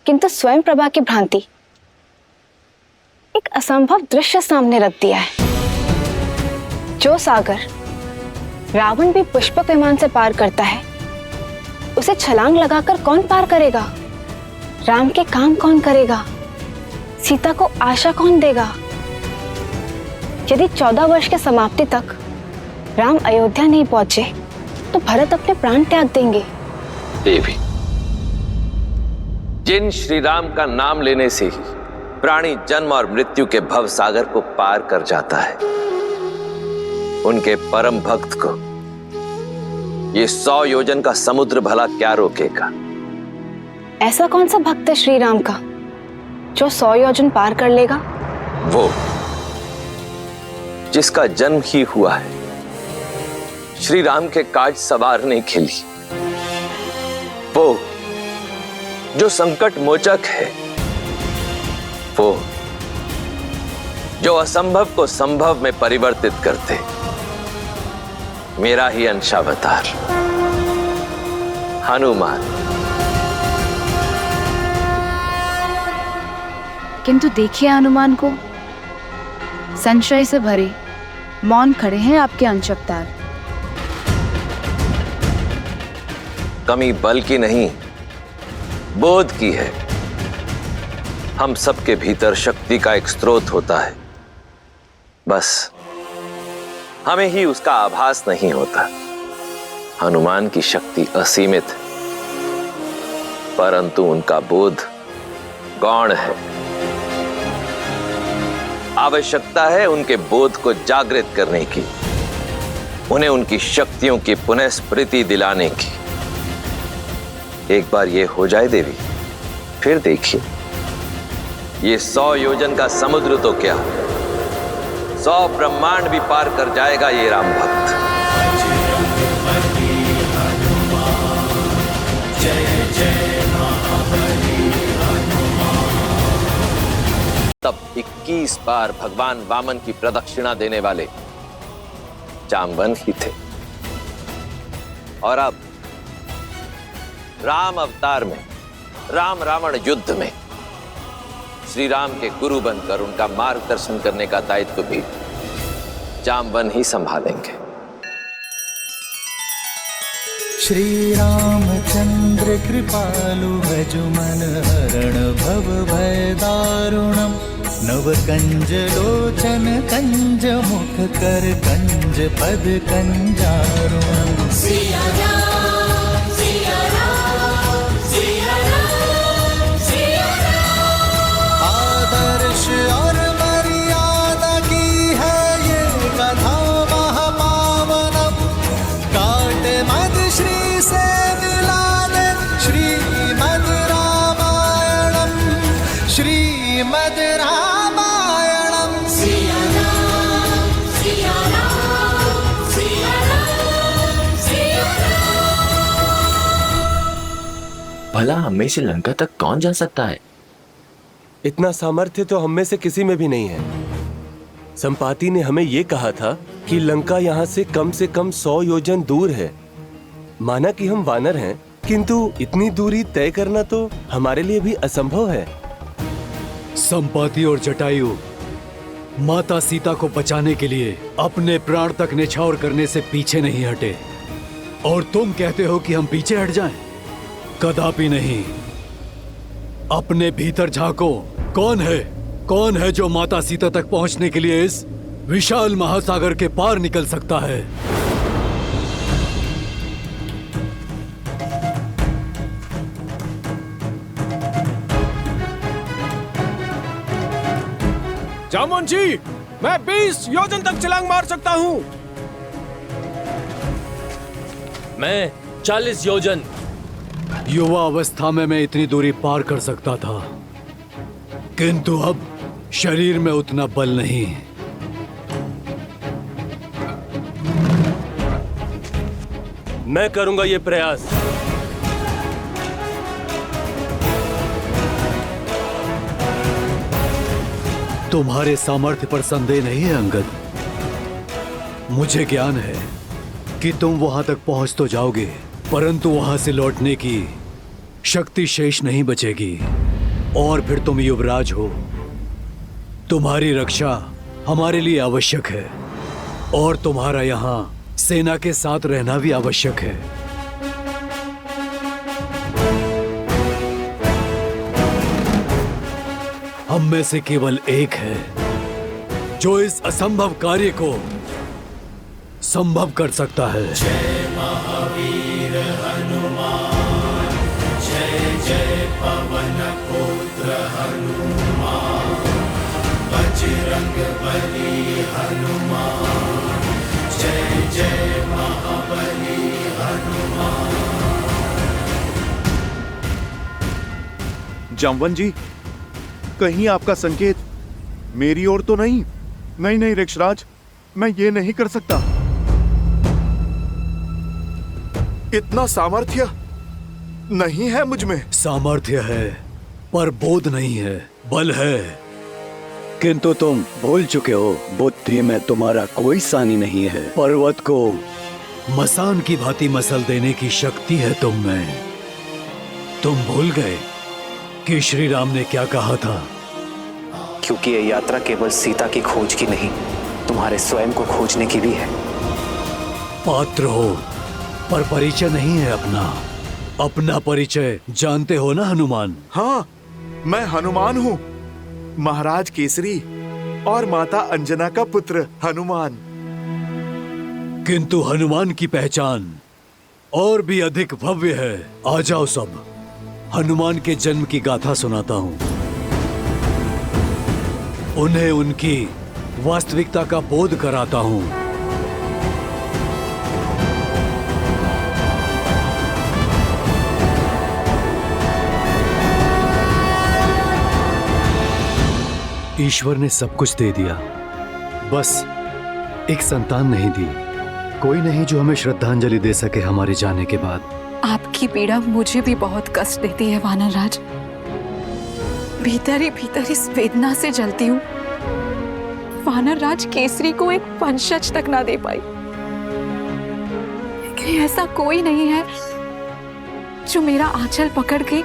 किंतु स्वयं प्रभा की भ्रांति, एक असंभव दृश्य सामने रख दिया है। जो सागर रावण भी पुष्पक विमान से पार करता है, उसे छलांग लगाकर कौन पार करेगा? राम के काम कौन करेगा? सीता को आशा कौन देगा? यदि 14 वर्ष के समाप्ति तक राम अयोध्या नहीं पहुंचे, तो भरत अपने प्राण त्याग देंगे। देवी, जिन श्री राम का नाम लेने से ही प्राणी जन्म और मृत्यु के भव सागर को पार कर जाता है, उनके परम भक्त को ये 100 योजन का समुद्र भला क्या रोकेगा? ऐसा कौन सा भक्त है श्री राम का जो 100 योजन पार कर लेगा? वो जिसका जन्म ही हुआ है श्री राम के काज संवारने के लिए, वो जो संकट मोचक है, वो जो असंभव को संभव में परिवर्तित करते, मेरा ही अंशावतार हनुमान। किंतु देखिए हनुमान को, संशय से भरे मौन खड़े हैं आपके अंशावतार। कमी बल की नहीं, बोध की है। हम सबके भीतर शक्ति का एक स्रोत होता है, बस हमें ही उसका आभास नहीं होता। हनुमान की शक्ति असीमित है, परंतु उनका बोध गौण है। आवश्यकता है उनके बोध को जागृत करने की, उन्हें उनकी शक्तियों की पुनः स्मृति दिलाने की। एक बार ये हो जाए देवी, फिर देखिए, ये 100 योजन का समुद्र तो क्या, 100 ब्रह्मांड भी पार कर जाएगा ये राम भक्त। तब 21 बार भगवान वामन की प्रदक्षिणा देने वाले जामवन ही थे, और अब राम अवतार में, राम रावण युद्ध में श्री राम के गुरु बनकर उनका मार्गदर्शन करने का दायित्व भी जामवन ही संभालेंगे। श्री रामचंद्र कृपालु भजुमन हरण भव भय दारुणम नव कंज लोचन कंज मुख कर कंज पद कंजारुणम। सिया राम सिया राम सिया राम सिया राम। आदर्श और मर्यादा की है ये कथा महापावनम। काट मद श्री से मिला दे श्रीमद् रामायणम श्रीमद् रामायणम। सिया राम सिया राम सिया राम सिया राम। भला हमें से लंका तक कौन जा सकता है? इतना सामर्थ्य तो हम में से किसी में भी नहीं है। संपाति ने हमें यह कहा था कि लंका यहाँ से कम 100 योजन दूर है। माना कि हम वानर हैं, किंतु इतनी दूरी तय करना तो हमारे लिए भी असंभव है। संपाति और जटायु माता सीता को बचाने के लिए अपने प्राण तक न्यौछावर करने से पीछे नहीं हटे, और तुम कहते हो कि हम पीछे हट जाएं? कदापि नहीं। अपने भीतर झांको। कौन है जो माता सीता तक पहुंचने के लिए इस विशाल महासागर के पार निकल सकता है? जामुन जी, मैं 20 योजन तक छलांग मार सकता हूँ। मैं 40 योजन। युवा अवस्था में मैं इतनी दूरी पार कर सकता था, किंतु अब शरीर में उतना बल नहीं। मैं करूंगा ये प्रयास। तुम्हारे सामर्थ्य पर संदेह नहीं है अंगद। मुझे ज्ञान है कि तुम वहां तक पहुंच तो जाओगे, परंतु वहां से लौटने की शक्ति शेष नहीं बचेगी, और फिर तुम युवराज हो। तुम्हारी रक्षा हमारे लिए आवश्यक है, और तुम्हारा यहाँ सेना के साथ रहना भी आवश्यक है। हम में से केवल एक है जो इस असंभव कार्य को संभव कर सकता है। जय महावीर हनुमान जय जय पवन पुत्र हनुमान बजरंग बली हनुमान जय जय महाबली हनुमान। जामवन जी, कहीं आपका संकेत मेरी ओर तो नहीं? नहीं ऋक्षराज, मैं ये नहीं कर सकता। इतना सामर्थ्य नहीं है मुझ में। सामर्थ्य है पर बोध नहीं है, बल है। किंतु तुम भूल चुके हो, बुद्धि में तुम्हारा कोई सानी नहीं है। पर्वत को मसान की भांति मसल देने की शक्ति है तुम में। तुम भूल गए कि श्री राम ने क्या कहा था? क्योंकि ये यात्रा केवल सीता की खोज की नहीं, तुम्हारे स्वयं को खोजने की भी है। पात्र हो पर परिचय नहीं है अपना। अपना परिचय जानते हो ना हनुमान? हाँ, मैं हनुमान हूँ, महाराज केसरी और माता अंजना का पुत्र हनुमान। किंतु हनुमान की पहचान और भी अधिक भव्य है। आ जाओ सब, हनुमान के जन्म की गाथा सुनाता हूँ। उन्हें उनकी वास्तविकता का बोध कराता हूँ। ईश्वर ने सब कुछ दे दिया, बस एक संतान नहीं दी। कोई नहीं जो हमें श्रद्धांजलि दे सके हमारे जाने के बाद। आपकी पीड़ा मुझे भी बहुत कष्ट देती है वानरराज। भीतर ही भीतर इस वेदना से जलती हूँ। वानरराज केसरी को एक वंशज तक ना दे पाई। लेकिन ऐसा कोई नहीं है जो मेरा आंचल पकड़ के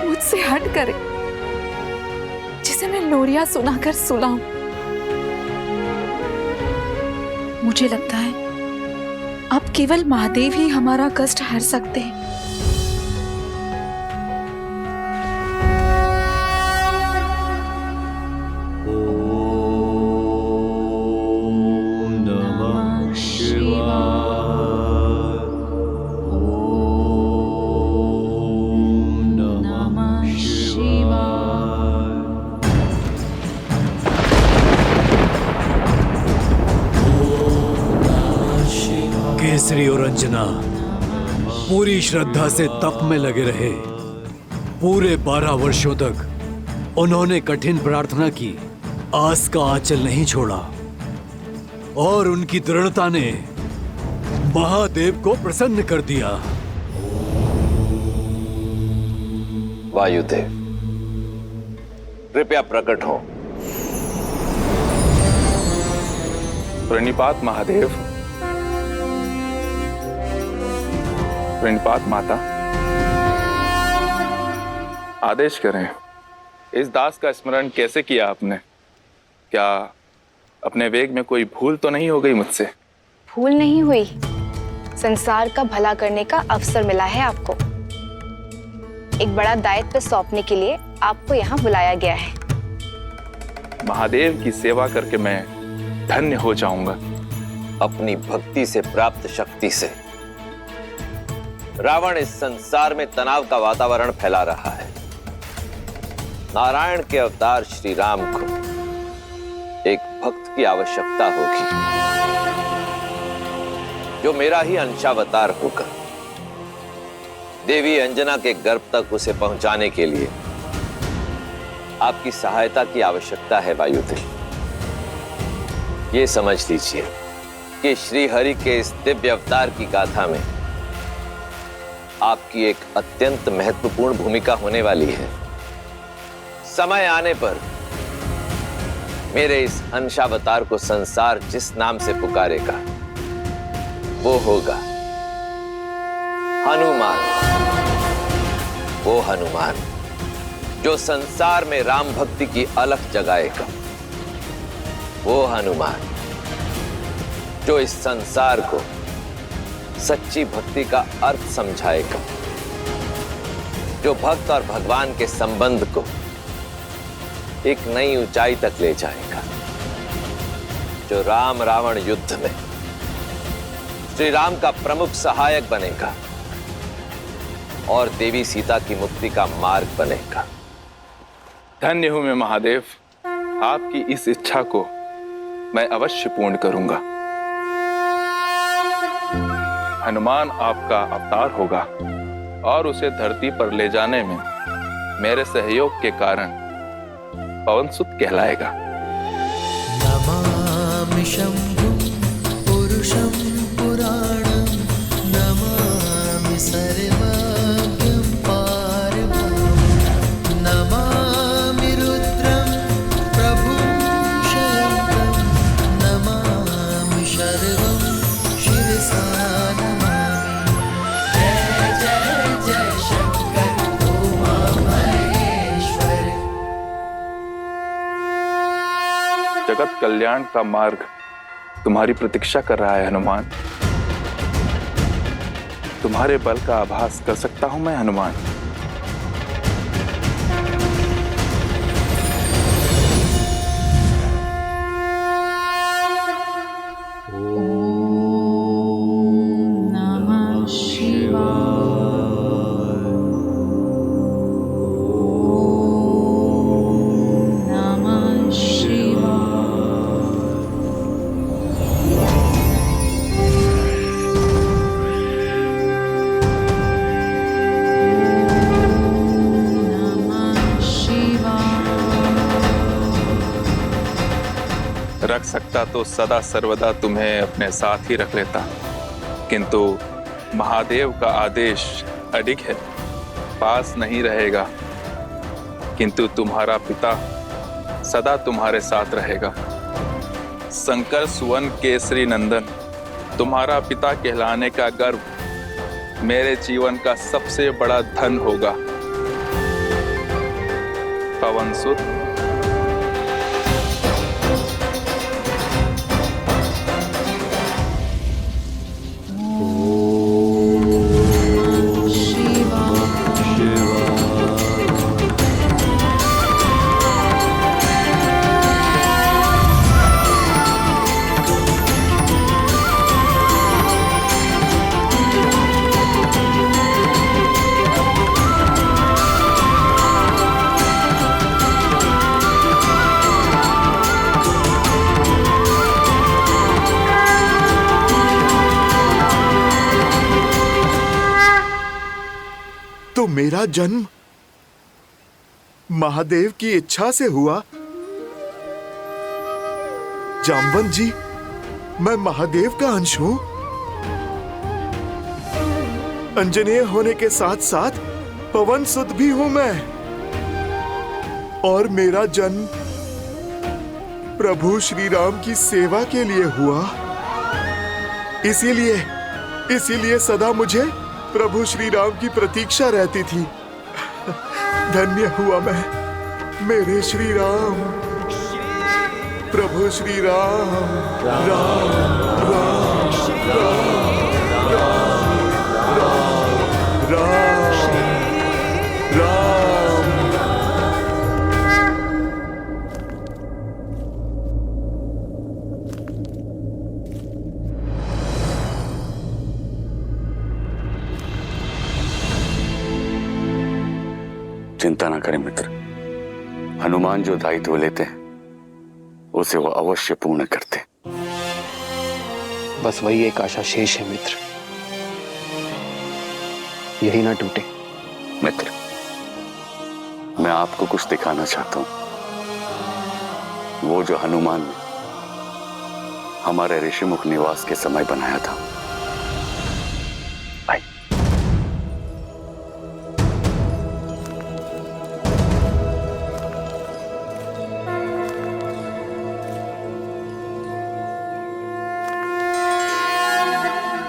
मुझसे हट करे। जिसे मैं लोरियां सुनाकर सुलाऊं। मुझे लगता है अब केवल महादेव ही हमारा कष्ट हर सकते हैं। केसरी और अंजना पूरी श्रद्धा से तप में लगे रहे। पूरे 12 वर्षों तक उन्होंने कठिन प्रार्थना की, आस का आंचल नहीं छोड़ा और उनकी दृढ़ता ने महादेव को प्रसन्न कर दिया। वायुदेव, कृपया प्रकट हो। प्रणिपात महादेव। प्रणिपात माता। आदेश करें, इस दास का स्मरण कैसे किया आपने? क्या अपने वेग में कोई भूल तो नहीं हो गई मुझसे? भूल नहीं हुई, संसार का भला करने का अवसर मिला है आपको। एक बड़ा दायित्व सौंपने के लिए आपको यहाँ बुलाया गया है। महादेव की सेवा करके मैं धन्य हो जाऊंगा। अपनी भक्ति से प्राप्त शक्ति से रावण इस संसार में तनाव का वातावरण फैला रहा है। नारायण के अवतार श्री राम को एक भक्त की आवश्यकता होगी, जो मेरा ही अंशावतार होकर देवी अंजना के गर्भ तक उसे पहुंचाने के लिए आपकी सहायता की आवश्यकता है। वायुदेव, ये समझ लीजिए कि श्री हरि के इस दिव्य अवतार की गाथा में आपकी एक अत्यंत महत्वपूर्ण भूमिका होने वाली है। समय आने पर मेरे इस अंशावतार को संसार जिस नाम से पुकारेगा वो होगा हनुमान। वो हनुमान जो संसार में राम भक्ति की अलख जगाएगा। वो हनुमान जो इस संसार को सच्ची भक्ति का अर्थ समझाएगा, जो भक्त और भगवान के संबंध को एक नई ऊंचाई तक ले जाएगा, जो राम रावण युद्ध में श्री राम का प्रमुख सहायक बनेगा और देवी सीता की मुक्ति का मार्ग बनेगा। धन्य हूं मैं महादेव, आपकी इस इच्छा को मैं अवश्य पूर्ण करूंगा। हनुमान आपका अवतार होगा और उसे धरती पर ले जाने में मेरे सहयोग के कारण पवनसुत कहलाएगा। नमामि शंभुं पुरुषं पुराणं, नमामि सर्वज्ञं पारमं, नमामि रुद्रं प्रभुं शयन्तं, नमामि शर्वं शिरसा नमामि। जय जय जय शंकर उमा महेश्वर। जगत कल्याण का मार्ग तुम्हारी प्रतीक्षा कर रहा है हनुमान। तुम्हारे बल का आभास कर सकता हूं मैं हनुमान। रख सकता तो सदा सर्वदा तुम्हें अपने साथ ही रख लेता, किंतु महादेव का आदेश अडिग है, पास नहीं रहेगा, किंतु तुम्हारा पिता सदा तुम्हारे साथ रहेगा। शंकर सुवन केसरी नंदन, तुम्हारा पिता कहलाने का गर्व मेरे जीवन का सबसे बड़ा धन होगा। पवनसुत तो मेरा जन्म महादेव की इच्छा से हुआ। जामवंत जी, मैं महादेव का अंश हूं। अंजनेय होने के साथ साथ पवन सुत भी हूं मैं, और मेरा जन्म प्रभु श्री राम की सेवा के लिए हुआ। इसीलिए सदा मुझे प्रभु श्री राम की प्रतीक्षा रहती थी। धन्य हुआ मैं, मेरे श्री राम, प्रभु श्री राम, राम राम राम राम राम राम। चिंता ना करें मित्र, हनुमान जो दायित्व लेते हैं उसे वो अवश्य पूर्ण करते। बस वही एक आशा शेष है मित्र, यही ना टूटे। मित्र, मैं आपको कुछ दिखाना चाहता हूं। वो जो हनुमान ने हमारे ऋषिमुख निवास के समय बनाया था।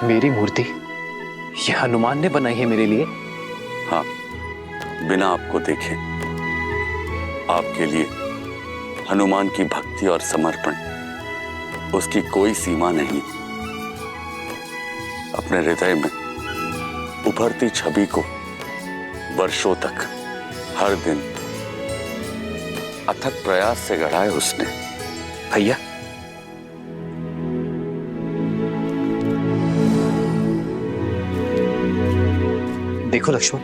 मेरी मूर्ति यह हनुमान ने बनाई है मेरे लिए? हाँ, बिना आपको देखे आपके लिए हनुमान की भक्ति और समर्पण, उसकी कोई सीमा नहीं। अपने हृदय में उभरती छवि को वर्षों तक हर दिन अथक प्रयास से गढ़ा है उसने। भैया, देखो लक्ष्मण,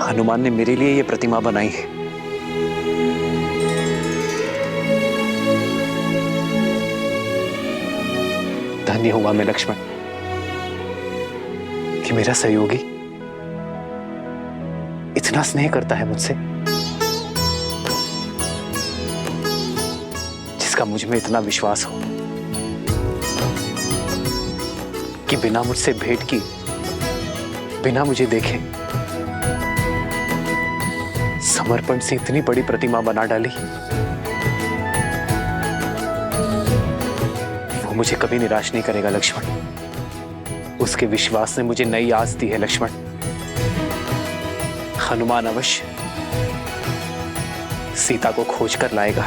हनुमान ने मेरे लिए यह प्रतिमा बनाई है। धन्य हुआ मैं लक्ष्मण कि मेरा सहयोगी इतना स्नेह करता है मुझसे, जिसका मुझ में इतना विश्वास हो कि बिना मुझसे भेंट की, बिना मुझे देखे समर्पण से इतनी बड़ी प्रतिमा बना डाली। वो मुझे कभी निराश नहीं करेगा लक्ष्मण। उसके विश्वास ने मुझे नई आस दी है लक्ष्मण। हनुमान अवश्य सीता को खोज कर लाएगा।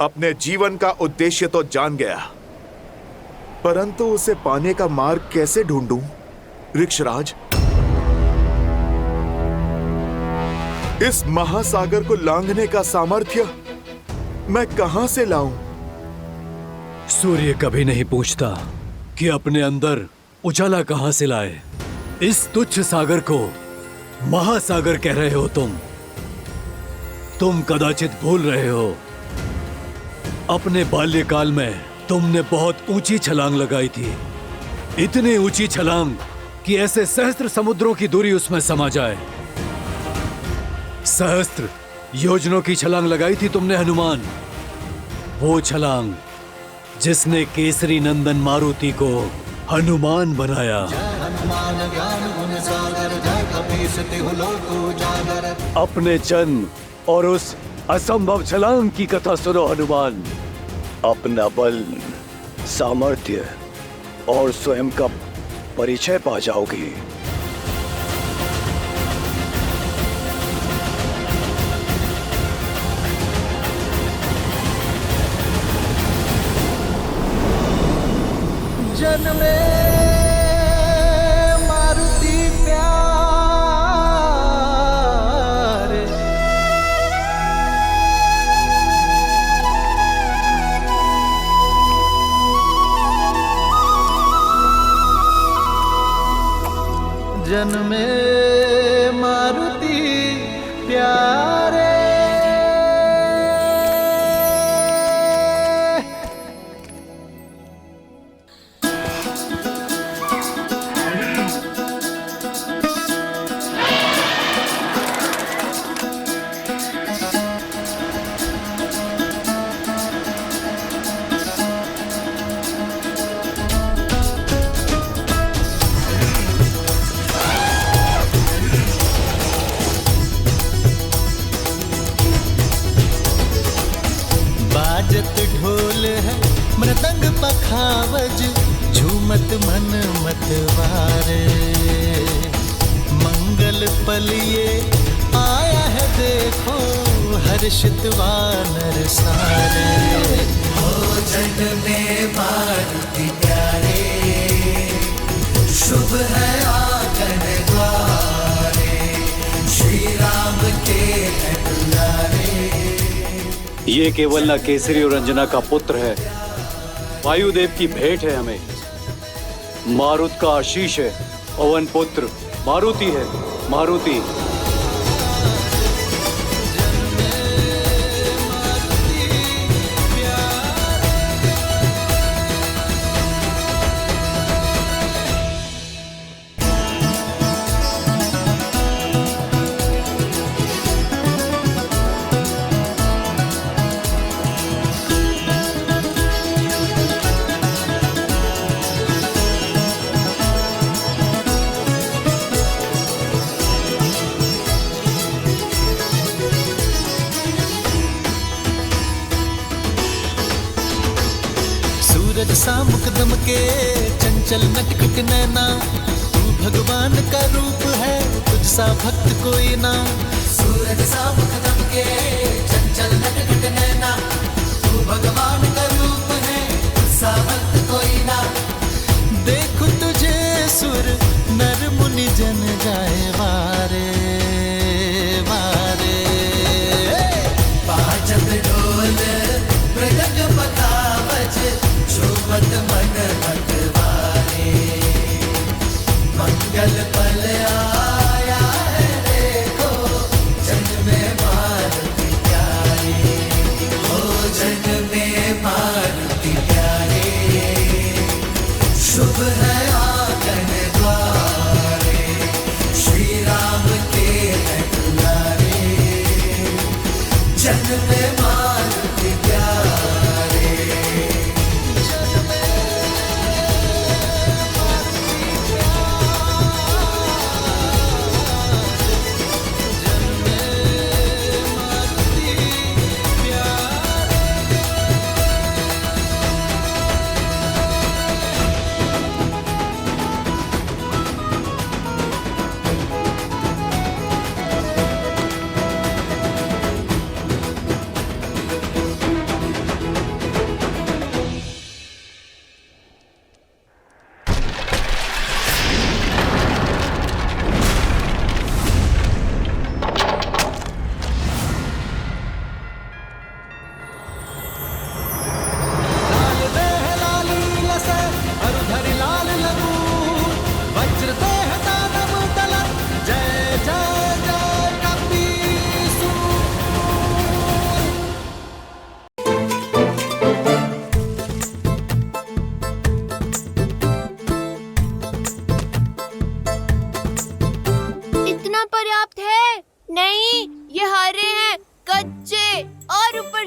अपने जीवन का उद्देश्य तो जान गया, परंतु उसे पाने का मार्ग कैसे ढूंढूं? ऋक्षराज, इस महासागर को लांघने का सामर्थ्य मैं कहां से लाऊं? सूर्य कभी नहीं पूछता कि अपने अंदर उजाला कहां से लाए। इस तुच्छ सागर को महासागर कह रहे हो तुम कदाचित भूल रहे हो, अपने बाल्यकाल में तुमने बहुत ऊंची छलांग लगाई थी। इतनी ऊंची छलांग कि ऐसे सहस्त्र समुद्रों की दूरी उसमें समा जाए। सहस्त्र योजनों की छलांग लगाई थी तुमने हनुमान। वो छलांग जिसने केसरी नंदन मारुति को हनुमान बनाया। हनुमान ज्ञान गुण सागर, जय कपीस तिहु लोक उजागर। अपने जन्म और उस असंभव छलांग की कथा सुनो हनुमान। अपना बल, सामर्थ्य और स्वयं का परिचय पा जाओगी। जन्मे मारुति प्यारे, जन्मे मारुति प्यारे। मृदंग पखावज झूमत मन मतवारे। मंगल पल ये आया है देखो हर्षित वानर सारे। हो जग में मारुति प्यारे, शुभ है आंगन द्वारे, श्री राम के है दुलारे। ये केवल न केसरी और अंजना का पुत्र है, वायुदेव की भेंट है हमें। मारुत का आशीष है, पवन पुत्र मारुति है, मारुति। सूरज सा मुकदम के चंचल नटखट नैना, तू भगवान का रूप है तुझ सा भक्त कोई ना। सूरज सा मुकदम के चंचल नटखट नैना, तू भगवान का रूप है तुझ सा भक्त कोई ना। देखो तुझे सुर नर मुनि जन जाए वारे वारे। बाजत ढोल मृदंग पखावज झूमत मन मतवारे। मंगल पल आया है देखो जग में मारुति प्यारे। हो जग में मारुति प्यारे, शुभ है आंगन द्वारे, श्री राम के है दुलारे। जग में मारुति प्यारे।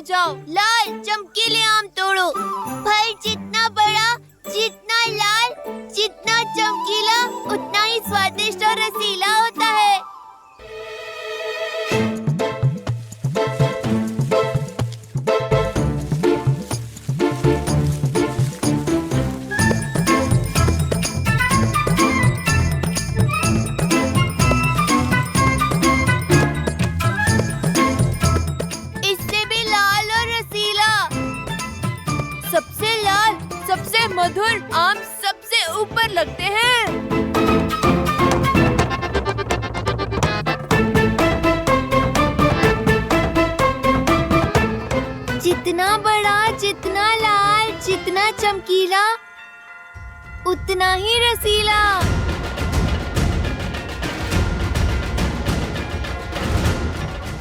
जाओ, लाल चमकीले आम तोड़ो। फल जितना बड़ा, जितना लाल, जितना चमकीला, उतना ही स्वादिष्ट और रसीला होता है। मधुर आम सबसे ऊपर लगते हैं। जितना बड़ा, जितना लाल, जितना चमकीला, उतना ही रसीला।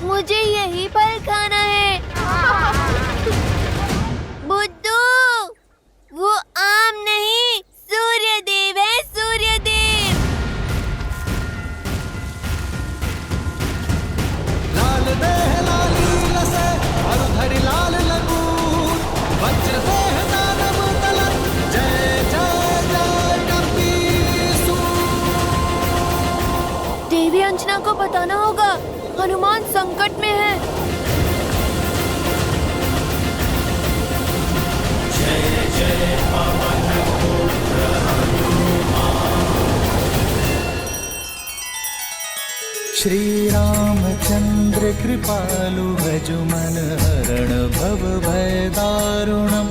मुझे यही फल खाना है। बुद्धू, वो आम नहीं, सूर्यदेव है, सूर्यदेव। लाल देह लाली लसे, हरधरि लाल लगून, वज्र देह दानव तलन, जय जय जय कपीसूर। देवी अंजना को बताना होगा, हनुमान संकट में है। श्री रामचंद्र कृपालु भजु मन हरण भव भय दारुणम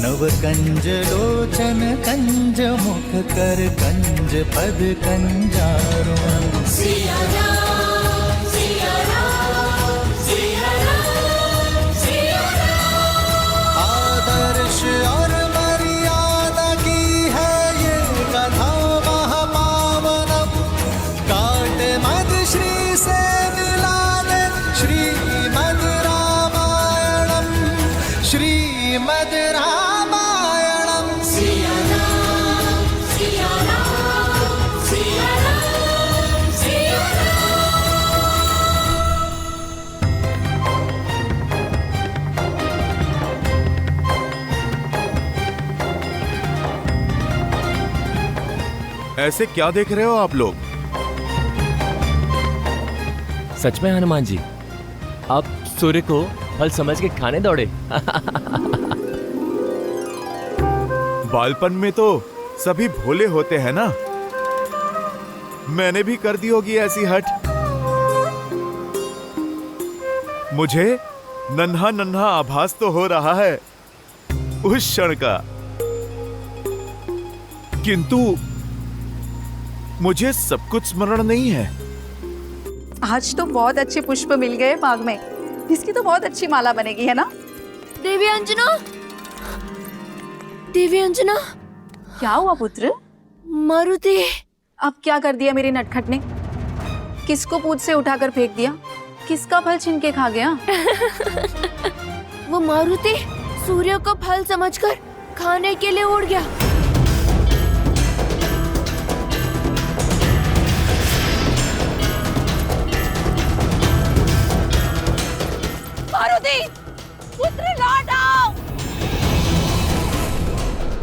नव कंज लोचन कंज मुख कर कंज पद कंजारुणम। सिया राम सिया राम सिया राम सिया राम। आदर्श और मर्यादा की है ये कथा महापावनम काट मद श्री से मिला दे श्रीमद रामायणम श्रीमद रामायणम। सिया राम सिया राम सिया राम सिया ऐसे क्या देख रहे हो आप लोग? सच में हनुमान जी, आप सूर्य को फल समझ के खाने दौड़े। बालपन में तो सभी भोले होते हैं ना, मैंने भी कर दी होगी ऐसी हट। मुझे नन्हा नन्हा आभास तो हो रहा है उस क्षण का, किंतु मुझे सब कुछ स्मरण नहीं है। आज तो बहुत अच्छे पुष्प मिल गए बाग में, इसकी तो बहुत अच्छी माला बनेगी, है ना? देवी अंजना, देवी अंजना। क्या हुआ पुत्र? मारुति। अब क्या कर दिया मेरे नटखट ने? किसको पूछ से उठाकर फेंक दिया? किसका फल छीन के खा गया? वो मारुति सूर्य को फल समझकर खाने के लिए उड़ गया। मारुति, पुत्र लौट आओ!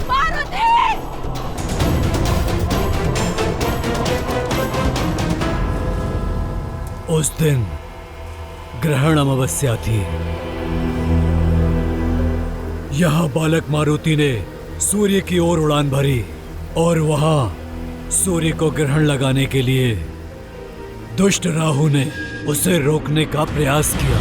मारुति! उस दिन ग्रहण अमावस्या थी। यह बालक मारुति ने सूर्य की ओर उड़ान भरी और वहां सूर्य को ग्रहण लगाने के लिए दुष्ट राहु ने उसे रोकने का प्रयास किया।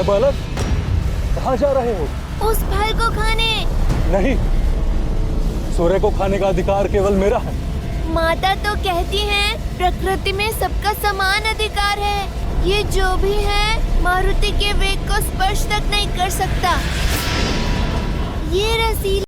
बालक, कहाँ जा रहे हो? उस फल को खाने। नहीं, सूर्य को खाने का अधिकार केवल मेरा है। माता तो कहती हैं प्रकृति में सबका समान अधिकार है। ये जो भी है मारुति के वेग को स्पर्श तक नहीं कर सकता। ये रसीला